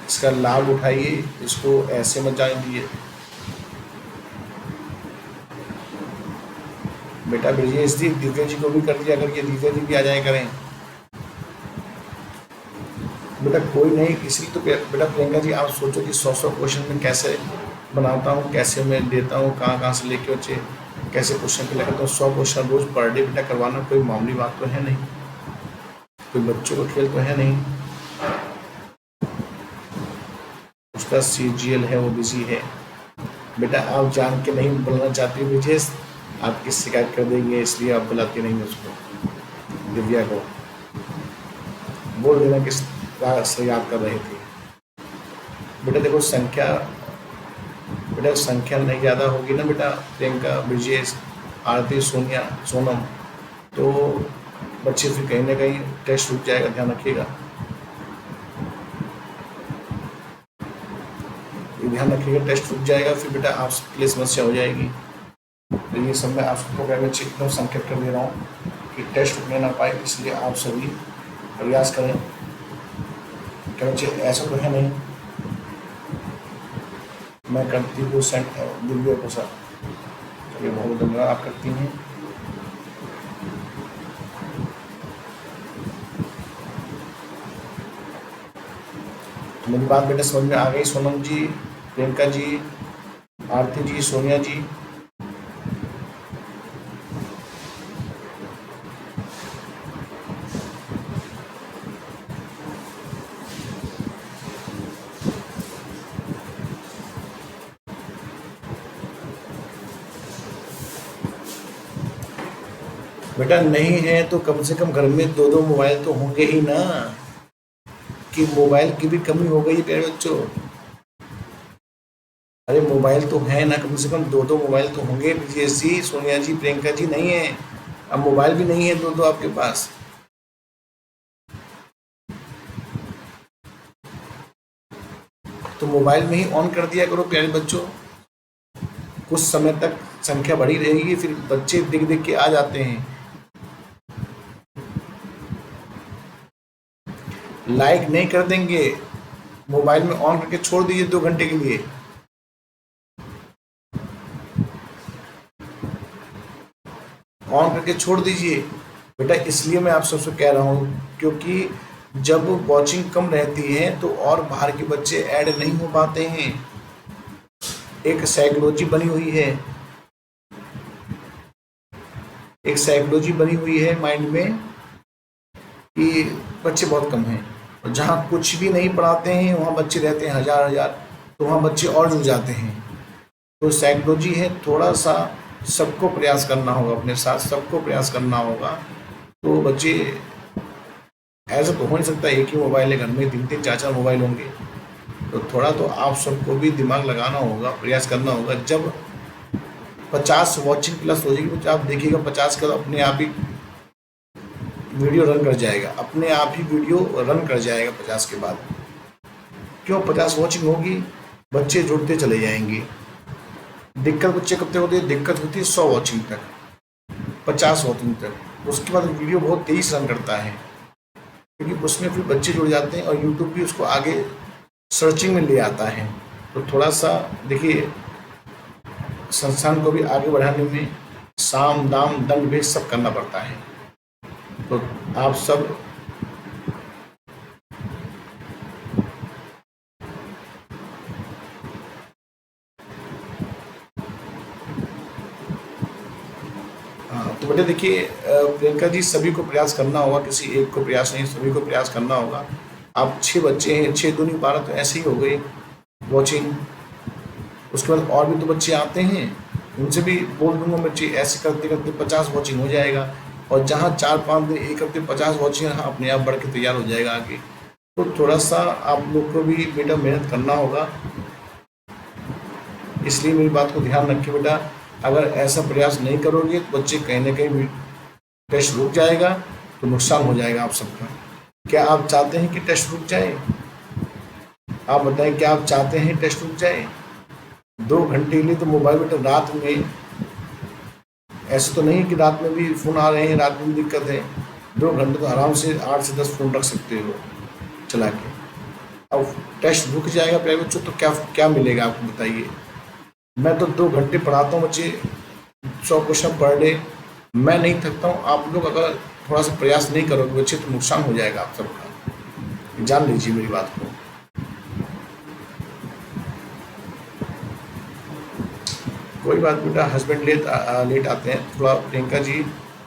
इसका लाभ उठाइए, इसको ऐसे मत जाने दीजिए। बेटा ब्रजेश जी, दिव्या जी को भी कर दिया करिए, दिव्या जी भी आ जाए करें। बेटा कोई नहीं, इसलिए तो बेटा प्रियंका जी आप सोचो कि 100 क्वेश्चन में कैसे बनाता हूँ, कैसे मैं देता हूँ, कहाँ से लेके बच्चे कैसे क्वेश्चन के लेकर। तो 100 क्वेश्चन रोज पर डे बेटा करवाना कोई मामूली बात तो है नहीं, कोई बच्चों का खेल तो है नहीं। उसका CGL है, वो बिजी है। बेटा आप जान के नहीं बुलाना चाहती ब्रजेश, आपकी शिकायत कर देंगे इसलिए आप बुलाती नहीं उसको, दिव्या को बोल देना किस से याद कर रही थी। बेटा देखो संख्या नहीं ज़्यादा होगी ना बेटा, प्रियंका, ब्रजेश, आरती, सोनिया, सोनम, तो बच्चे फिर कहीं ना कहीं टेस्ट रुक जाएगा, ध्यान रखिएगा, ध्यान रखिएगा, टेस्ट रुक जाएगा, फिर बेटा आपके लिए समस्या हो जाएगी। तो ये सब मैं आप सबको एकदम संकेत कर दे रहा हूँ कि टेस्ट रुकने ना पाए, इसलिए आप सभी प्रयास करें। क्या बच्चे ऐसा तो है नहीं, मैं करती हूँ सेंड दिव्या को सर, चलिए बहुत धन्यवाद आप करती हैं। तो मेरी बात बेटा समझ में आ गई सोनम जी, प्रियंका जी, आरती जी, सोनिया जी? बेटा नहीं है तो कम से कम घर में 2-2 मोबाइल तो होंगे ही ना, कि मोबाइल की भी कमी हो गई है प्यारे बच्चों। अरे मोबाइल तो है ना, कम से कम 2-2 मोबाइल तो होंगे। ब्रजेश जी, सोनिया जी, प्रियंका जी नहीं है, अब मोबाइल भी नहीं है 2-2 आपके पास। तो मोबाइल में ही ऑन कर दिया करो प्यारे बच्चों, कुछ समय तक संख्या बढ़ी रहेगी, फिर बच्चे देख देख के आ जाते हैं। लाइक नहीं कर देंगे, मोबाइल में ऑन करके छोड़ दीजिए 2 घंटे के लिए। ऑन करके छोड़ दीजिए बेटा, इसलिए मैं आप सबसे कह रहा हूँ, क्योंकि जब वॉचिंग कम रहती है तो और बाहर के बच्चे ऐड नहीं हो पाते हैं। एक साइकोलॉजी बनी हुई है, एक साइकोलॉजी बनी हुई है माइंड में कि बच्चे बहुत कम हैं। और जहाँ कुछ भी नहीं पढ़ाते हैं वहाँ बच्चे रहते हैं हज़ार हज़ार, तो वहाँ बच्चे और जुड़ जाते हैं। तो साइकोलॉजी है, थोड़ा सा सबको प्रयास करना होगा, अपने साथ सबको प्रयास करना होगा। तो बच्चे, ऐसा तो हो नहीं सकता एक ही मोबाइल है घर में, 3-3 4-4 मोबाइल होंगे। तो थोड़ा तो आप सबको भी दिमाग लगाना होगा, प्रयास करना होगा। जब 50 वॉचिंग प्लस हो जाएगी तो आप देखिएगा 50 का अपने आप ही वीडियो रन कर जाएगा, अपने आप ही वीडियो रन कर जाएगा 50 के बाद। क्यों? 50 वॉचिंग होगी, बच्चे जुड़ते चले जाएंगे। दिक्कत बच्चे कब तक होती है? दिक्कत होती है 100 वॉचिंग तक, 50 वॉचिंग तक। उसके बाद वीडियो बहुत तेज रन करता है, क्योंकि उसमें फिर बच्चे जुड़ जाते हैं और यूट्यूब भी उसको आगे सर्चिंग में ले आता है। तो थोड़ा सा देखिए, संस्थान को भी आगे बढ़ाने में साम दाम दंड भेद सब करना पड़ता है। तो आप सब तो बेटा देखिए, प्रियंका जी, सभी को प्रयास करना होगा, किसी एक को प्रयास नहीं, सभी को प्रयास करना होगा। आप 6 बच्चे हैं, 6 दूनी 12 तो ऐसे ही हो गए वॉचिंग। उसके बाद और भी तो बच्चे आते हैं, उनसे भी बोल दूंगा, बच्चे ऐसे करते करते 50 वॉचिंग हो जाएगा। और जहाँ 4-5 दिन, एक हफ्ते 50 वॉचिंग अपने आप बढ़ के तैयार हो जाएगा आगे। तो थोड़ा सा आप लोग को भी बेटा मेहनत करना होगा, इसलिए मेरी बात को ध्यान रखिए बेटा। अगर ऐसा प्रयास नहीं करोगे तो बच्चे कहीं ना कहीं टेस्ट रुक जाएगा, तो नुकसान हो जाएगा आप सबका। क्या आप चाहते हैं कि टेस्ट रुक जाए? आप बताएं, क्या आप चाहते हैं टेस्ट रुक जाए? 2 घंटे के लिए तो मोबाइल बेटा रात में, ऐसे तो नहीं कि रात में भी फ़ोन आ रहे हैं, रात में भी दिक्कत है। 2 घंटे तो आराम से 8 से 10 फ़ोन रख सकते हो चला के। अब टेस्ट रुक जाएगा प्राइवेट बच्चों, तो क्या क्या मिलेगा आपको बताइए? मैं तो 2 घंटे पढ़ाता हूँ बच्चे, 100 क्वेश्चन पर डे। मैं नहीं थकता हूँ। आप लोग अगर थोड़ा सा प्रयास नहीं करोगे बच्चे, तो नुकसान हो जाएगा आप सबका, जान लीजिए मेरी बात को। कोई बात बेटा, हस्बैंड लेट आते हैं थोड़ा। प्रियंका जी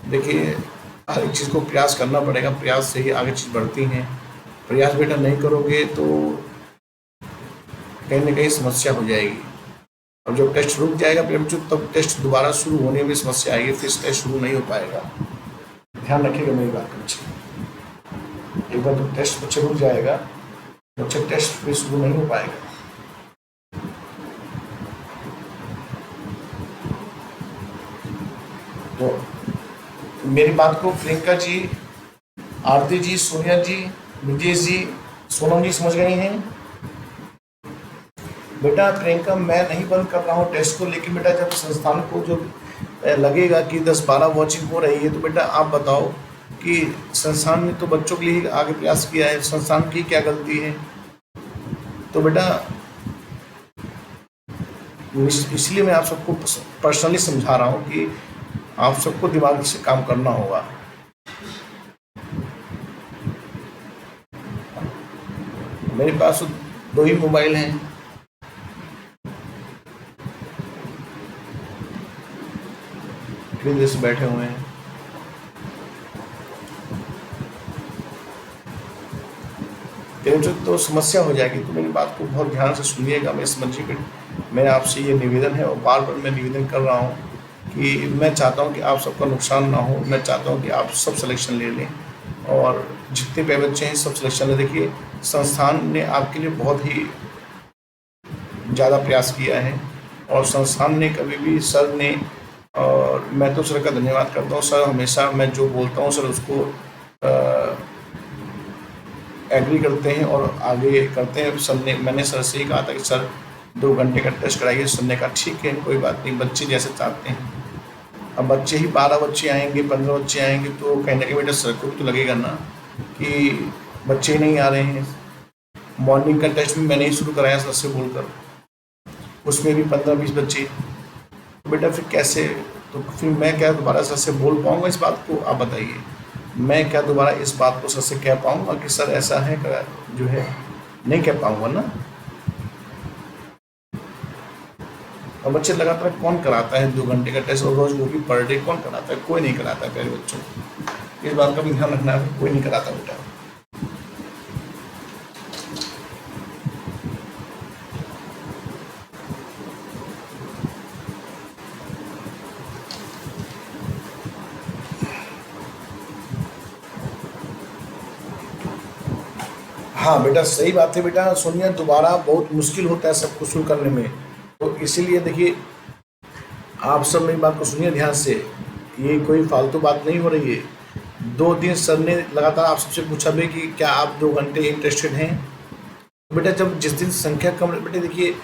देखिए, हर एक चीज़ को प्रयास करना पड़ेगा, प्रयास से ही आगे चीज़ बढ़ती हैं। प्रयास बेटा नहीं करोगे तो कहीं ना कहीं समस्या हो जाएगी। अब जब टेस्ट रुक जाएगा फिर बच्चों, तब टेस्ट दोबारा शुरू होने में समस्या आएगी, फिर टेस्ट शुरू नहीं हो पाएगा। ध्यान रखिएगा मेरी बात को बच्चे। एक बार तो टेस्ट बच्चे रुक जाएगा, बच्चे टेस्ट फिर शुरू नहीं हो पाएगा। तो मेरी बात को प्रियंका जी, आरती जी, सोनिया जी, विजय जी, सोनम जी समझ गई हैं? बेटा प्रियंका, मैं नहीं बंद कर रहा हूँ टेस्ट को, लेकिन बेटा जब संस्थान को जो लगेगा कि 10-12 वॉचिंग हो रही है, तो बेटा आप बताओ कि संस्थान ने तो बच्चों के लिए आगे प्रयास किया है, संस्थान की क्या गलती है? तो बेटा इसलिए मैं आप सबको पर्सनली समझा रहा हूँ कि आप सबको दिमाग से काम करना होगा। मेरे पास 2 ही मोबाइल हैं, इतने से बैठे हुए हैं। तो समस्या हो जाएगी। तो मेरी बात को बहुत ध्यान से सुनिएगा, मैं समझिए। मेरा आपसे ये निवेदन है, और बार बार मैं निवेदन कर रहा हूँ कि मैं चाहता हूँ कि आप सबका नुकसान ना हो। मैं चाहता हूँ कि आप सब सिलेक्शन ले लें, और जितने भी बच्चे हैं सब सिलेक्शन ले। देखिए, संस्थान ने आपके लिए बहुत ही ज़्यादा प्रयास किया है, और संस्थान ने कभी भी, सर ने, और मैं तो सर का धन्यवाद करता हूँ। सर हमेशा मैं जो बोलता हूँ सर उसको एग्री करते हैं और आगे करते हैं। सर ने, मैंने सर से ही कहा था कि सर 2 घंटे का टेस्ट कराइए। सर ने कहा ठीक है, कोई बात नहीं, बच्चे जैसे चाहते हैं। अब बच्चे ही 12 बच्चे आएंगे, 15 बच्चे आएंगे, तो कहीं ना कहीं बेटा सर को भी तो लगेगा ना कि बच्चे ही नहीं आ रहे हैं। मॉर्निंग का टेस्ट भी मैंने ही शुरू कराया सर से बोलकर, उसमें भी 15-20 बच्चे। तो बेटा फिर कैसे? तो फिर मैं क्या दोबारा सर से बोल पाऊँगा इस बात को? आप बताइए, मैं क्या दोबारा इस बात को सर से कह पाऊँगा कि सर ऐसा है, जो है नहीं कह पाऊँगा ना। और बच्चे लगातार कौन कराता है 2 घंटे का टेस्ट, और रोज वो भी पर डे कौन कराता है? कोई नहीं कराता है प्यारे बच्चों। इस बात का भी ध्यान रखना है, कोई नहीं कराता बेटा। हाँ बेटा, सही बात है बेटा सोनिया, दोबारा बहुत मुश्किल होता है सबको शुरू करने में। तो इसीलिए देखिए, आप सब मेरी बात को सुनिए ध्यान से, ये कोई फालतू बात नहीं हो रही है। 2 दिन सर ने लगातार आप सबसे पूछा भी कि क्या आप 2 घंटे इंटरेस्टेड हैं। बेटा जब जिस दिन संख्या कम, बेटे देखिए,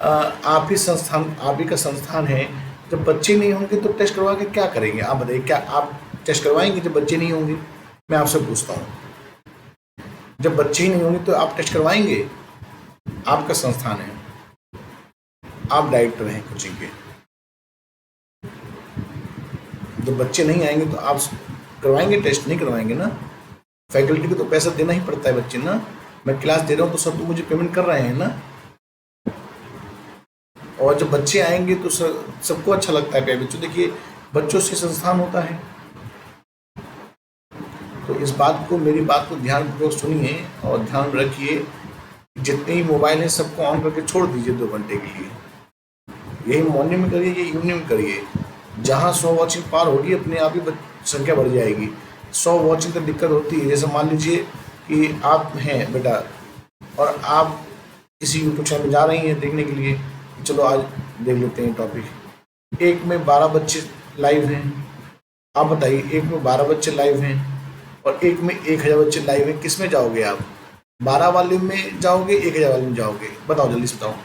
आप ही संस्थान, आप ही का संस्थान है। जब बच्चे नहीं होंगे तो टेस्ट करवा के क्या करेंगे आप बताइए? क्या आप टेस्ट करवाएंगे जब बच्चे नहीं होंगे? मैं आपसे पूछता हूँ, जब बच्चे ही नहीं होंगे तो आप टेस्ट करवाएंगे? आपका संस्थान है, आप डायरेक्टर हैं कोचिंग के, जब बच्चे नहीं आएंगे तो आप करवाएंगे टेस्ट? नहीं करवाएंगे ना। फैकल्टी को तो पैसा देना ही पड़ता है बच्चे ना। मैं क्लास दे रहा हूँ तो सब तो मुझे पेमेंट कर रहे हैं ना। और जब बच्चे आएंगे तो सबको अच्छा लगता है पेमेंट। तो देखिए, बच्चों से संस्थान होता है। तो इस बात को, मेरी बात को ध्यानपूर्वक सुनिए और ध्यान रखिए। जितने ही मोबाइल हैं सबको ऑन करके छोड़ दीजिए 2 घंटे के लिए। यही मॉर्निंग में करिए, ये इवनिंग में करिए। जहाँ 100 वॉचिंग पार होगी अपने आप ही संख्या बढ़ जाएगी। 100 वॉचिंग तक दिक्कत होती है। जैसे मान लीजिए कि आप हैं बेटा और आप किसी यूट्यूब चैनल में जा रही हैं देखने के लिए, चलो आज देख लेते हैं टॉपिक। एक में 12 बच्चे लाइव हैं। आप बताइए, एक में 12 बच्चे लाइव हैं और एक में 1000 बच्चे लाइव हैं, किस में जाओगे आप? 12 वाले में जाओगे, 1000 वाले में जाओगे? बताओ, जल्दी से बताओ।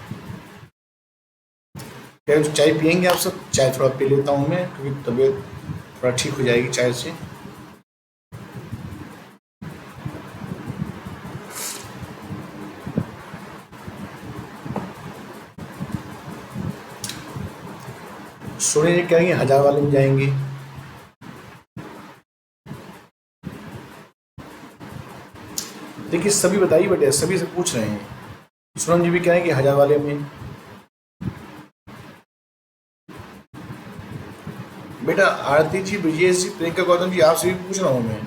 क्या चाय पियेंगे आप सब? चाय थोड़ा पी लेता हूँ मैं, क्योंकि तबीयत थोड़ा ठीक हो जाएगी चाय से। सोने जी कहेंगे 1000 वाले में जाएंगे। देखिए सभी बताइए बेटे, सभी से पूछ रहे हैं। सोनम जी भी कहेंगे 1000 वाले में। बेटा आरती जी, ब्रिजेश जी, प्रियंका गौतम जी, आपसे भी पूछ रहा हूँ मैं।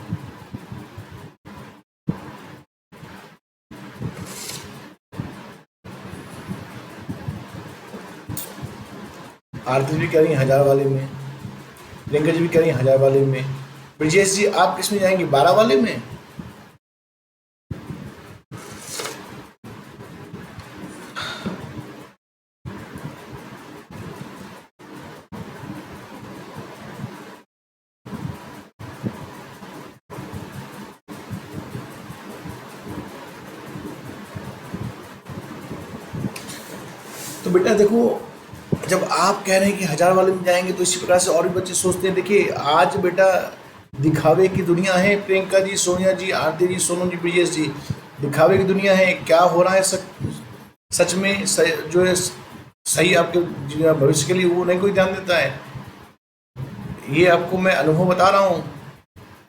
आरती जी भी कह रही है 1000 वाले में। प्रियंका जी भी कह रही है 1000 वाले में। ब्रिजेश जी आप किस में जाएंगे? 12 वाले में? तो बेटा देखो, जब आप कह रहे हैं कि 1000 वाले में जाएंगे तो इसी प्रकार से और भी बच्चे सोचते हैं। देखिए आज बेटा दिखावे की दुनिया है। प्रियंका जी, सोनिया जी, आरती जी, सोनम जी, ब्रिजेश जी, दिखावे की दुनिया है। क्या हो रहा है सच में जो है सही आपके भविष्य के लिए, वो नहीं कोई ध्यान देता है। ये आपको मैं अनुभव बता रहा हूँ।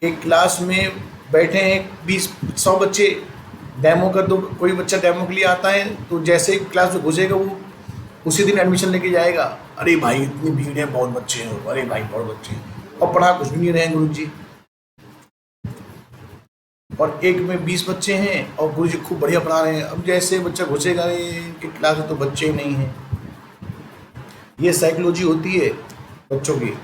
एक क्लास में बैठे हैं 20-100 बच्चे, डेमो का तो कोई बच्चा डेमो के लिए आता है तो जैसे ही क्लास में घुसेगा वो उसी दिन एडमिशन लेके जाएगा। अरे भाई इतनी भीड़ है, बहुत बच्चे हैं, अरे भाई बहुत बच्चे हैं, और पढ़ा कुछ भी नहीं रहे गुरु जी। और एक में 20 बच्चे हैं और गुरु जी खूब बढ़िया पढ़ा रहे हैं। अब जैसे बच्चा घुसेगा इनकी क्लास में तो बच्चे ही नहीं हैं। ये साइकोलॉजी होती है बच्चों की।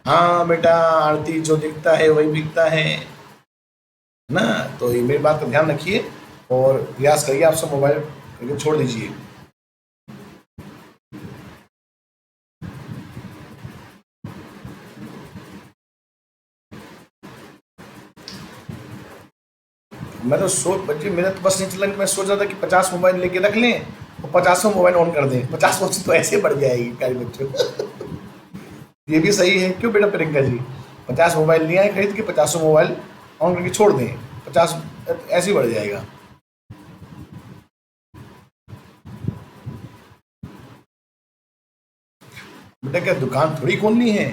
हाँ बेटा आरती, जो दिखता है वही बिकता है ना। तो ये मेरी बात का ध्यान रखिए और प्रयास करिए, आप सब मोबाइल करके छोड़ दीजिए। मैं तो सोच बच्चे, मेरा तो बस नहीं चला कि मैं सोच रहा था कि 50 मोबाइल लेके रख लें और 50 मोबाइल ऑन कर दें। 50 पहुंची तो ऐसे बढ़ जाएगी प्यारे बच्चों। ये भी सही है, क्यों बेटा प्रियंका जी? 50 मोबाइल ले आए खरीद के, 50 मोबाइल ऑन करके छोड़ दें, 50 ऐसे ही बढ़ जाएगा। बेटा क्या दुकान थोड़ी खोलनी है?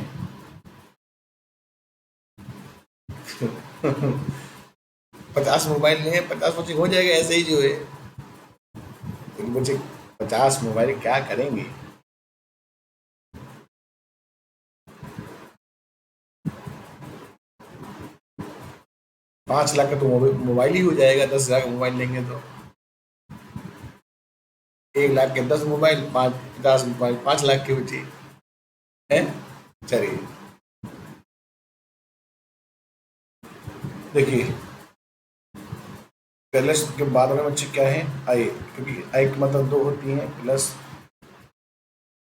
50 मोबाइल लें, 50 पच्चीस हो जाएगा ऐसे ही जो है। लेकिन बच्चे 50 मोबाइल क्या करेंगे? 5 लाख का तो मोबाइल ही हो जाएगा। 10,000 का मोबाइल लेंगे तो 1 लाख के 10 मोबाइल, 50 मोबाइल, 5 लाख के बच्चे हैं। चलिए देखिए, पहले के बाद वाले बच्चे क्या है, आई, क्योंकि आई की मतलब 2 होती है प्लस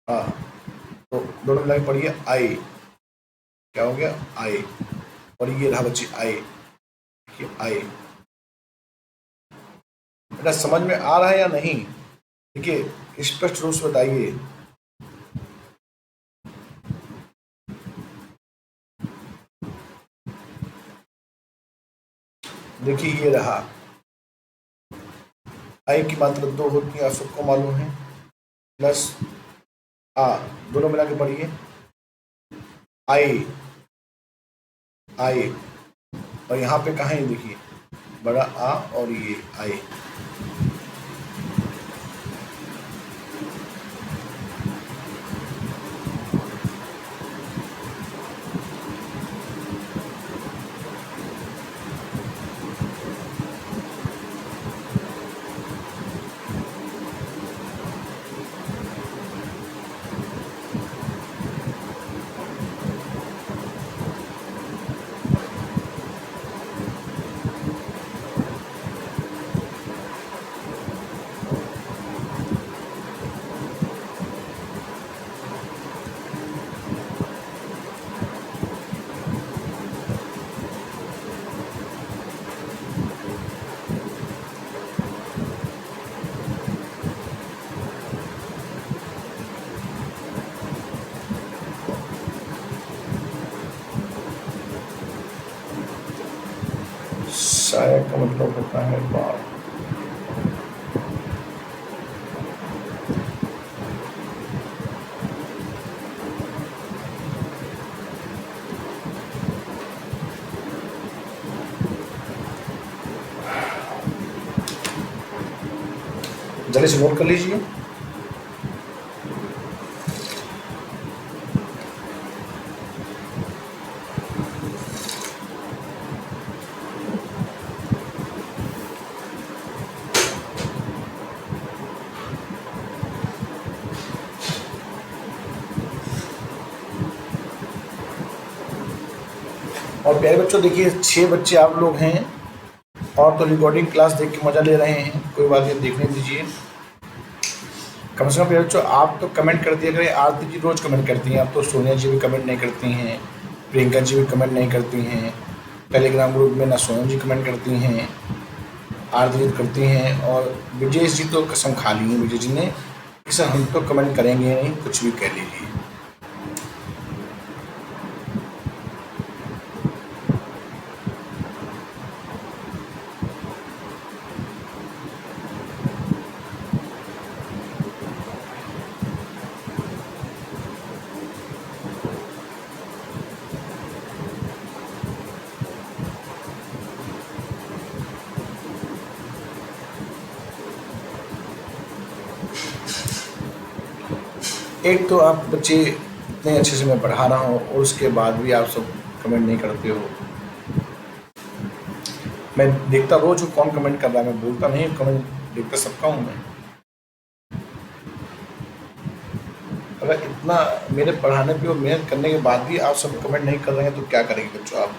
आ, तो दोनों मिला के पढ़िए आई, क्या हो गया आई, और ये रहा बच्चे आई, ये आई। बेटा समझ में आ रहा है या नहीं? देखिए स्पष्ट रूप से बताइए। देखिए ये रहा, आई की मात्रा 2 होती है, आप सबको मालूम है, प्लस आ, दोनों मिला के पढ़िए आई, आई, और यहाँ पे कहाँ है देखिए, बड़ा आ और ये आई। सहायक का मतलब होता है बाप। जल्दी से नोट कर लीजिए। और प्यारे बच्चों देखिए 6 बच्चे आप लोग हैं, और तो रिकॉर्डिंग क्लास देख के मज़ा ले रहे हैं, कोई बात नहीं, देखने दीजिए। कम से कम प्यारे बच्चों आप तो कमेंट कर दिया करें, आरती जी रोज़ कमेंट करती हैं, अब तो सोनिया जी भी कमेंट नहीं करती हैं, प्रियंका जी भी कमेंट नहीं करती हैं, टेलीग्राम ग्रुप में ना सोनम जी कमेंट करती हैं, आरती जी करती हैं, और विजय जी तो कसम खा ली है विजय जी ने कि सर हम तो कमेंट करेंगे नहीं, कुछ भी कह लीजिए। एक तो आप बच्चे इतने अच्छे से मैं पढ़ा रहा हूँ और उसके बाद भी आप सब कमेंट नहीं करते हो। मैं देखता रोज हूँ कौन कमेंट कर रहा है, मैं बोलता नहीं, कमेंट देखता सबका हूँ मैं। अगर इतना मेरे पढ़ाने पे और मेहनत करने के बाद भी आप सब कमेंट नहीं कर रहे हैं तो क्या करेंगे बच्चों आप?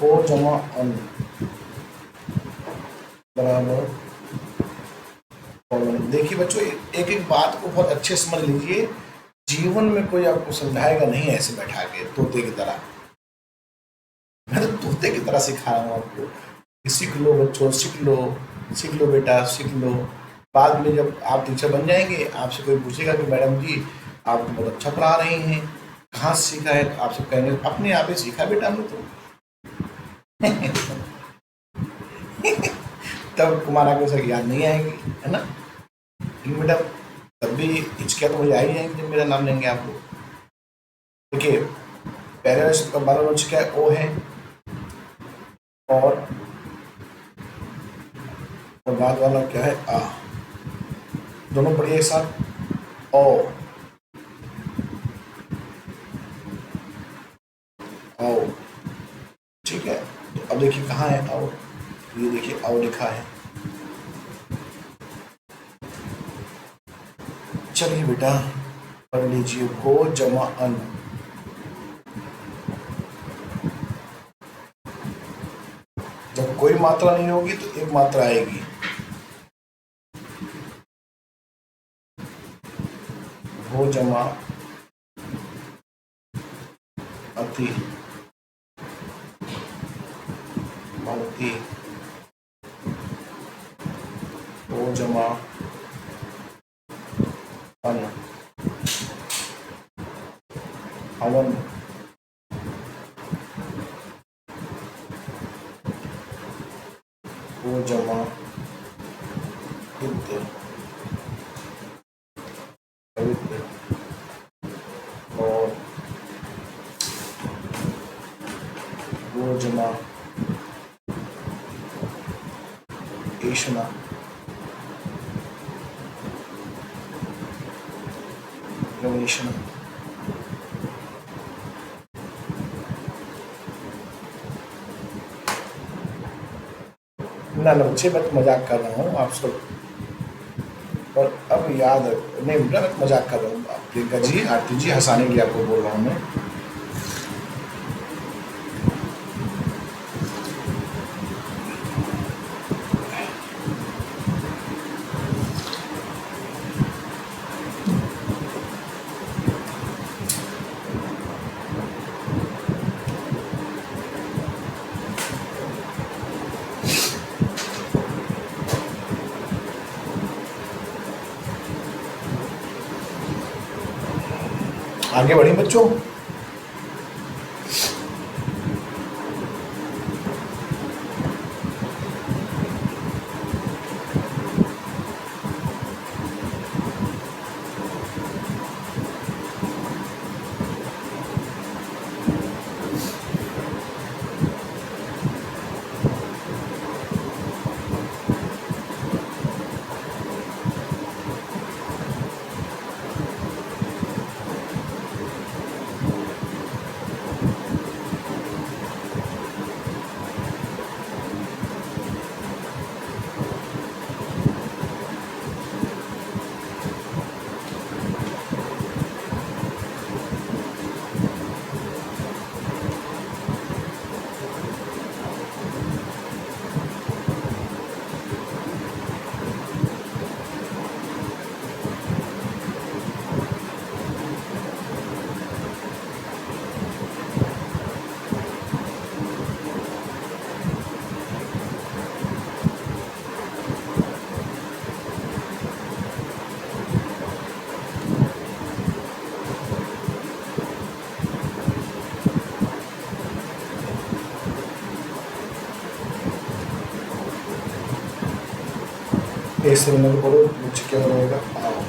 ओ जमा अन बराबर। और देखिए बच्चों एक एक बात को बहुत अच्छे से समझ लीजिए, जीवन में कोई आपको समझाएगा नहीं ऐसे बैठा के तोते की तरह। मैं तो तोते की तरह सिखा रहा हूँ आपको, सीख लो बच्चों, सीख लो बेटा, सीख लो। बाद में जब आप टीचर बन जाएंगे आपसे कोई पूछेगा कि मैडम जी आप तो बहुत अच्छा पढ़ा रही हैं, कहाँ से सीखा है? तो आप सब कहेंगे अपने आप ही सीखा बेटा हमने तो। तब तुम्हारा कोई सर याद नहीं आएगी, है ना? लेकिन बेटा तब भी हिचकियाँ तो मुझे आई जाएंगी जब मेरा नाम लेंगे आप लोग। देखिए पहले का 12 वर्ष क्या है, ओ है, और बाद वाला क्या है, आ। दोनों पढ़िए एक साथ, ओ, आओ। ठीक है, तो अब देखिए कहाँ है आओ, ये देखिए आओ लिखा है। चलिए बेटा पढ़ लीजिए, गो जमा अन। जब कोई मात्रा नहीं होगी तो एक मात्रा आएगी। गो जमा अति, भवती, गो जमा अन, हवन, गो जमा युद्ध, पवित्र, और गो जमा ईशना, गणेशना। ना ना बच्चे, मैं तो मजाक कर रहा हूँ आप सब, और अब याद नहीं बेटा, मैं तो मजाक कर रहा हूँ। प्रियंका जी, आरती जी, हंसाने के लिए आपको बोल रहा हूँ मैं। आगे बढ़े बच्चों। ऐसे में बोलो मुझे क्या रहेगा, आओ।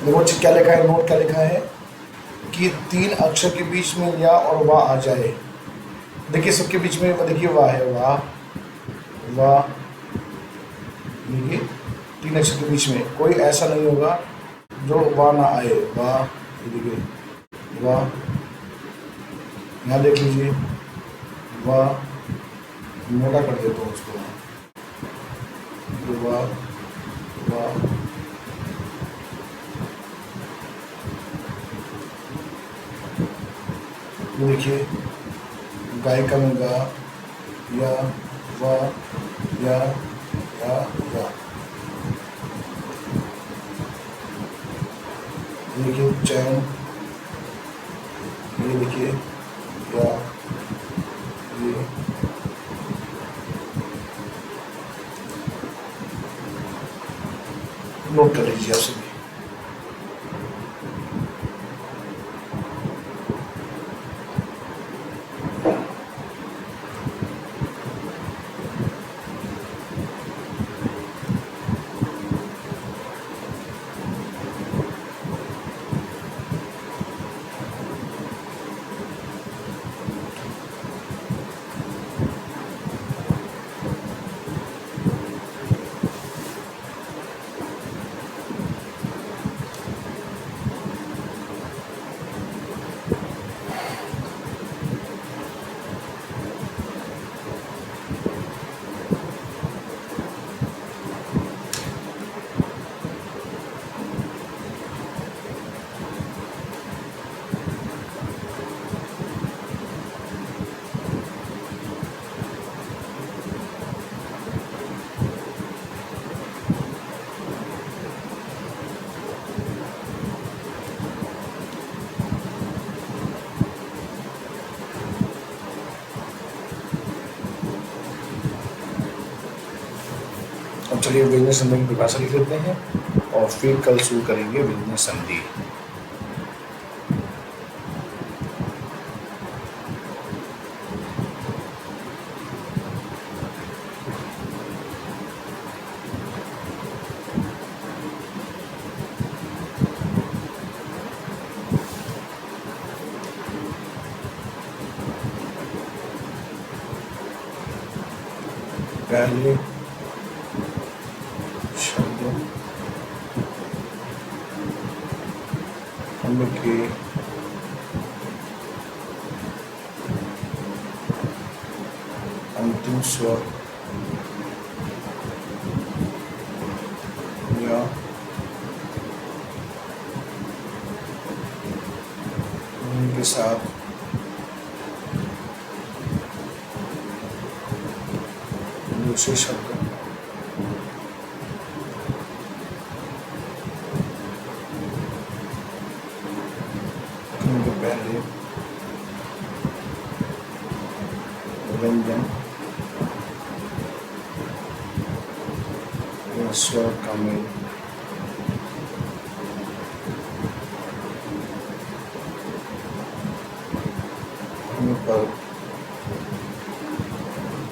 देखो बच्चे क्या लिखा है, नोट क्या लिखा है कि 3 अक्षर के बीच में या और वाह आ जाए। देखिए सबके बीच में देखिए वाह है, वाह वाह, देखिए 3 अक्षर के बीच में कोई ऐसा नहीं होगा जो वाह ना आए। वाह, ये देखिए वाह, यहाँ देख लीजिए वाह, मोटा कर देता हूँ उसको, वाह वाह, देखिए गायिका में गा, या वाह, या या या, देखिए चैन, ये देखिए या, ये नोट कर लीजिए आप सभी। अब चलिए व्यंजन संधि की परिभाषा लिख लेते हैं और फिर कल शुरू करेंगे व्यंजन संधि। पहले शब्द के अंतिम स्वर या उनके साथ दूसरे शब्द पहले व्यंजन या स्वर का मेल पर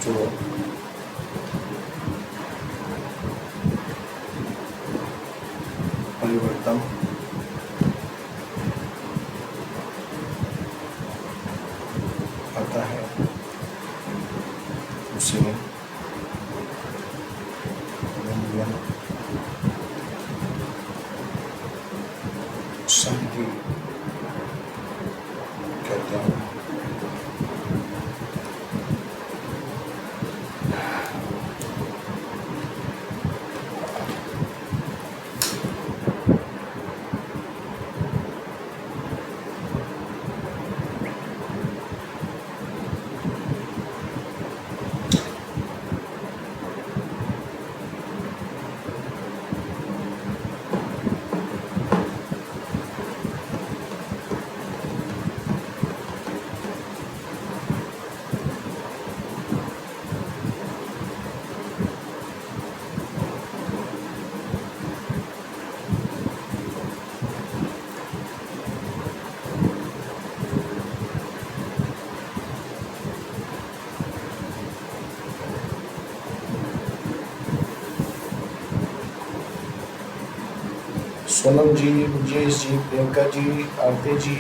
जो परिवर्तन आता है उसे व्यंजन संधि कहते हैं। सोनम जी, विजेश जी, प्रियंका जी, आरती जी,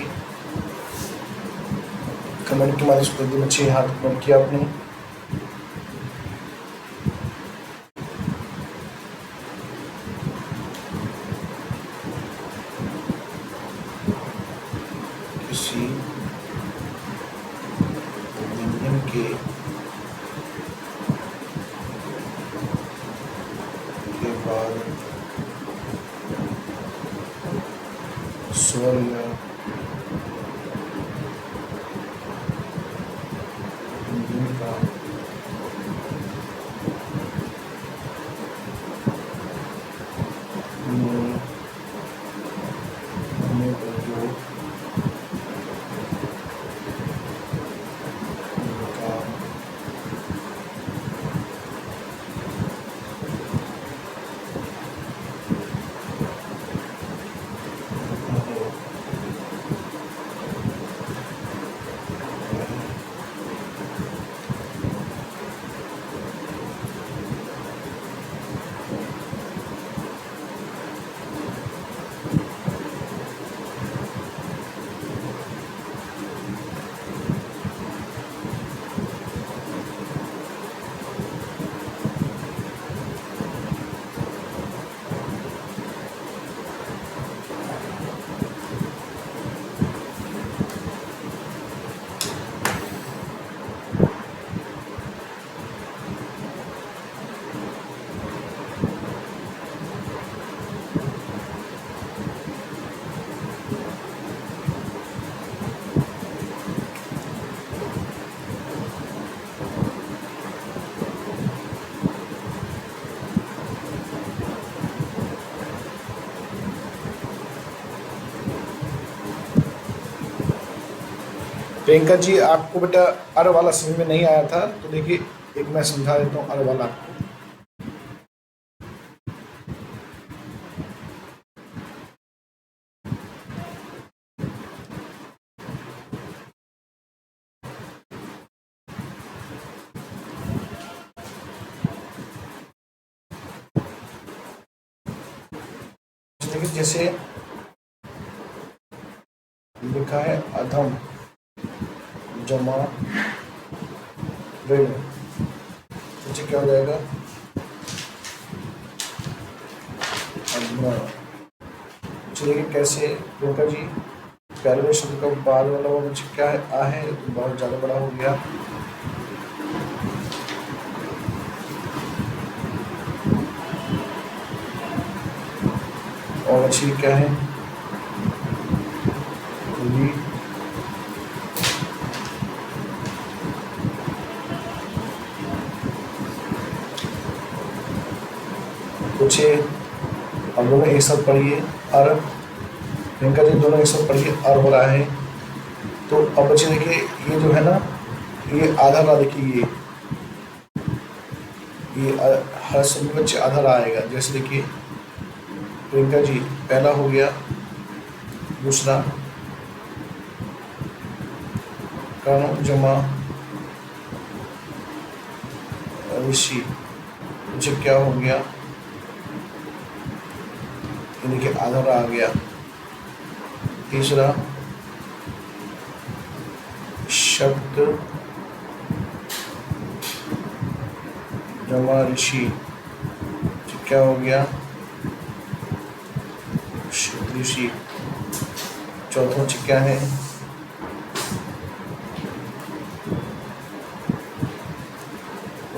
कमेंट के माध्यम से प्रदीप अच्छे हाथ कमेंट किया आपने। किसी दिन के बाद सूर्य का प्रियंका जी, आपको बेटा अर वाला समझ में नहीं आया था, तो देखिए एक मैं समझा देता हूँ अर वाला आपको। देखिए जैसे लिखा है अधम जमा ऋण, नीचे क्या हो जाएगा चलिए कैसे प्रियंका जी, पहले शब्द का बाद वाला वो नीचे क्या है आ है, तो बहुत ज़्यादा बड़ा हो गया। और अच्छी क्या है कुछ अब दोनों एक साथ पढ़िए और प्रियंका जी दोनों एक साथ पढ़िए और हो रहा है। तो अब बच्चे देखिए ये जो है ना, ये आधा रा, देखिए ये हर शब्द बच्चे आधा रा आएगा। जैसे देखिए प्रियंका जी पहला हो गया, दूसरा कर्ण जमा ऋषि, मुझे क्या हो गया, देखिए आधा रा आ गया। तीसरा शब्द जमा ऋषि, क्या हो गया ऋषि। चौथा क्या है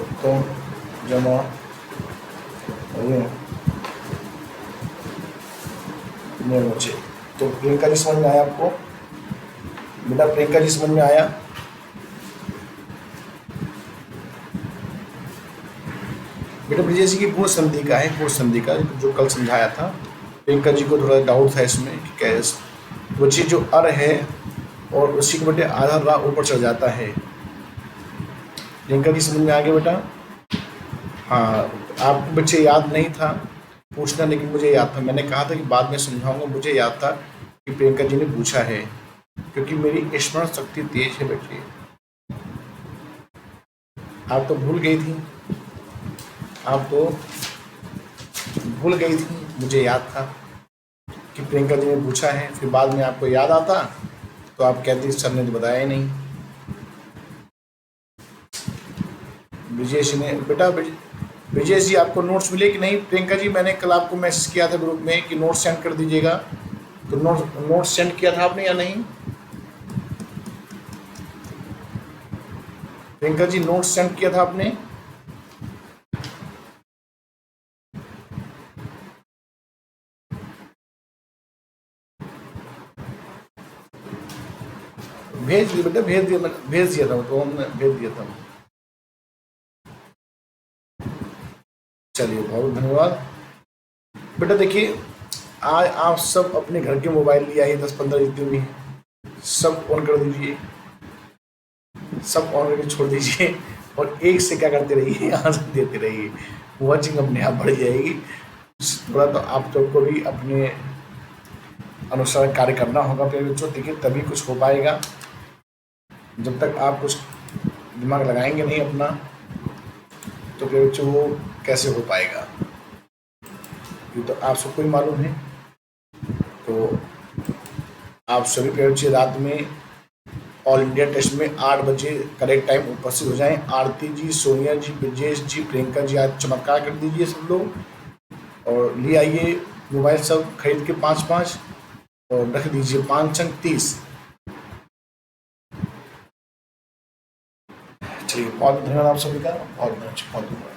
उत्तम जमा बच्चे। तो प्रियंका जी समझ में आया आपको बेटा? प्रियंका जी समझ में आया? बेटा विजय जी की पूर्ण संधि का है, पूर्ण संधि का जो कल समझाया था। प्रियंका जी को थोड़ा डाउट था इसमें कि कैसे वो चीज़ जो अर है और उसी के बेटे आधा रा ऊपर चढ़ जाता है। प्रियंका जी समझ में आ गया बेटा? हाँ, आपको बच्चे याद नहीं था पूछना, लेकिन मुझे याद था। मैंने कहा था कि बाद में समझाऊंगा, मुझे याद था कि प्रियंका जी ने पूछा है, क्योंकि मेरी स्मरण शक्ति तेज है बेटे। आप तो भूल गई थी, आप तो भूल गई थी, मुझे याद था। कि प्रियंका जी ने पूछा है, फिर बाद में आपको याद आता तो आप कहती सर ने तो बताया ही नहीं। विजेश ने बेटा विजय जी आपको नोट्स मिले कि नहीं? प्रियंका जी मैंने कल आपको मैसेज किया था ग्रुप में कि नोट्स सेंड कर दीजिएगा, तो नोट्स सेंड किया था आपने या नहीं? प्रियंका जी नोट्स सेंड किया था आपने? भेज दिया बेटा, भेज दिया था तो हमने भेज दिया था। चलिए बहुत धन्यवाद बेटा। देखिए आज आप सब अपने घर के मोबाइल लिए आइए, 10-15 जितने भी सब ऑन कर दीजिए, सब ऑन करके छोड़ दीजिए और एक से क्या करते रहिए, आंसर देते रहिए, वॉचिंग अपने आप बढ़ जाएगी। थोड़ा तो आप सबको भी अपने अनुसार कार्य करना होगा प्यारे बच्चों। देखिए तभी कुछ हो पाएगा, जब तक आप कुछ दिमाग लगाएंगे नहीं अपना तो प्यारे बच्चों वो कैसे हो पाएगा, ये तो आप सबको ही मालूम है। तो आप सभी प्यारे बच्चे रात में ऑल इंडिया टेस्ट में 8 बजे करेक्ट टाइम उपस्थित हो जाएं। आरती जी, सोनिया जी, ब्रजेश जी, प्रियंका जी आज चमत्कार कर दीजिए सब लोग, और ले आइए मोबाइल सब खरीद के 5-5 और रख दीजिए 5 अंक 30। चलिए बहुत धन्यवाद आप सभी का, बहुत धन्यवाद।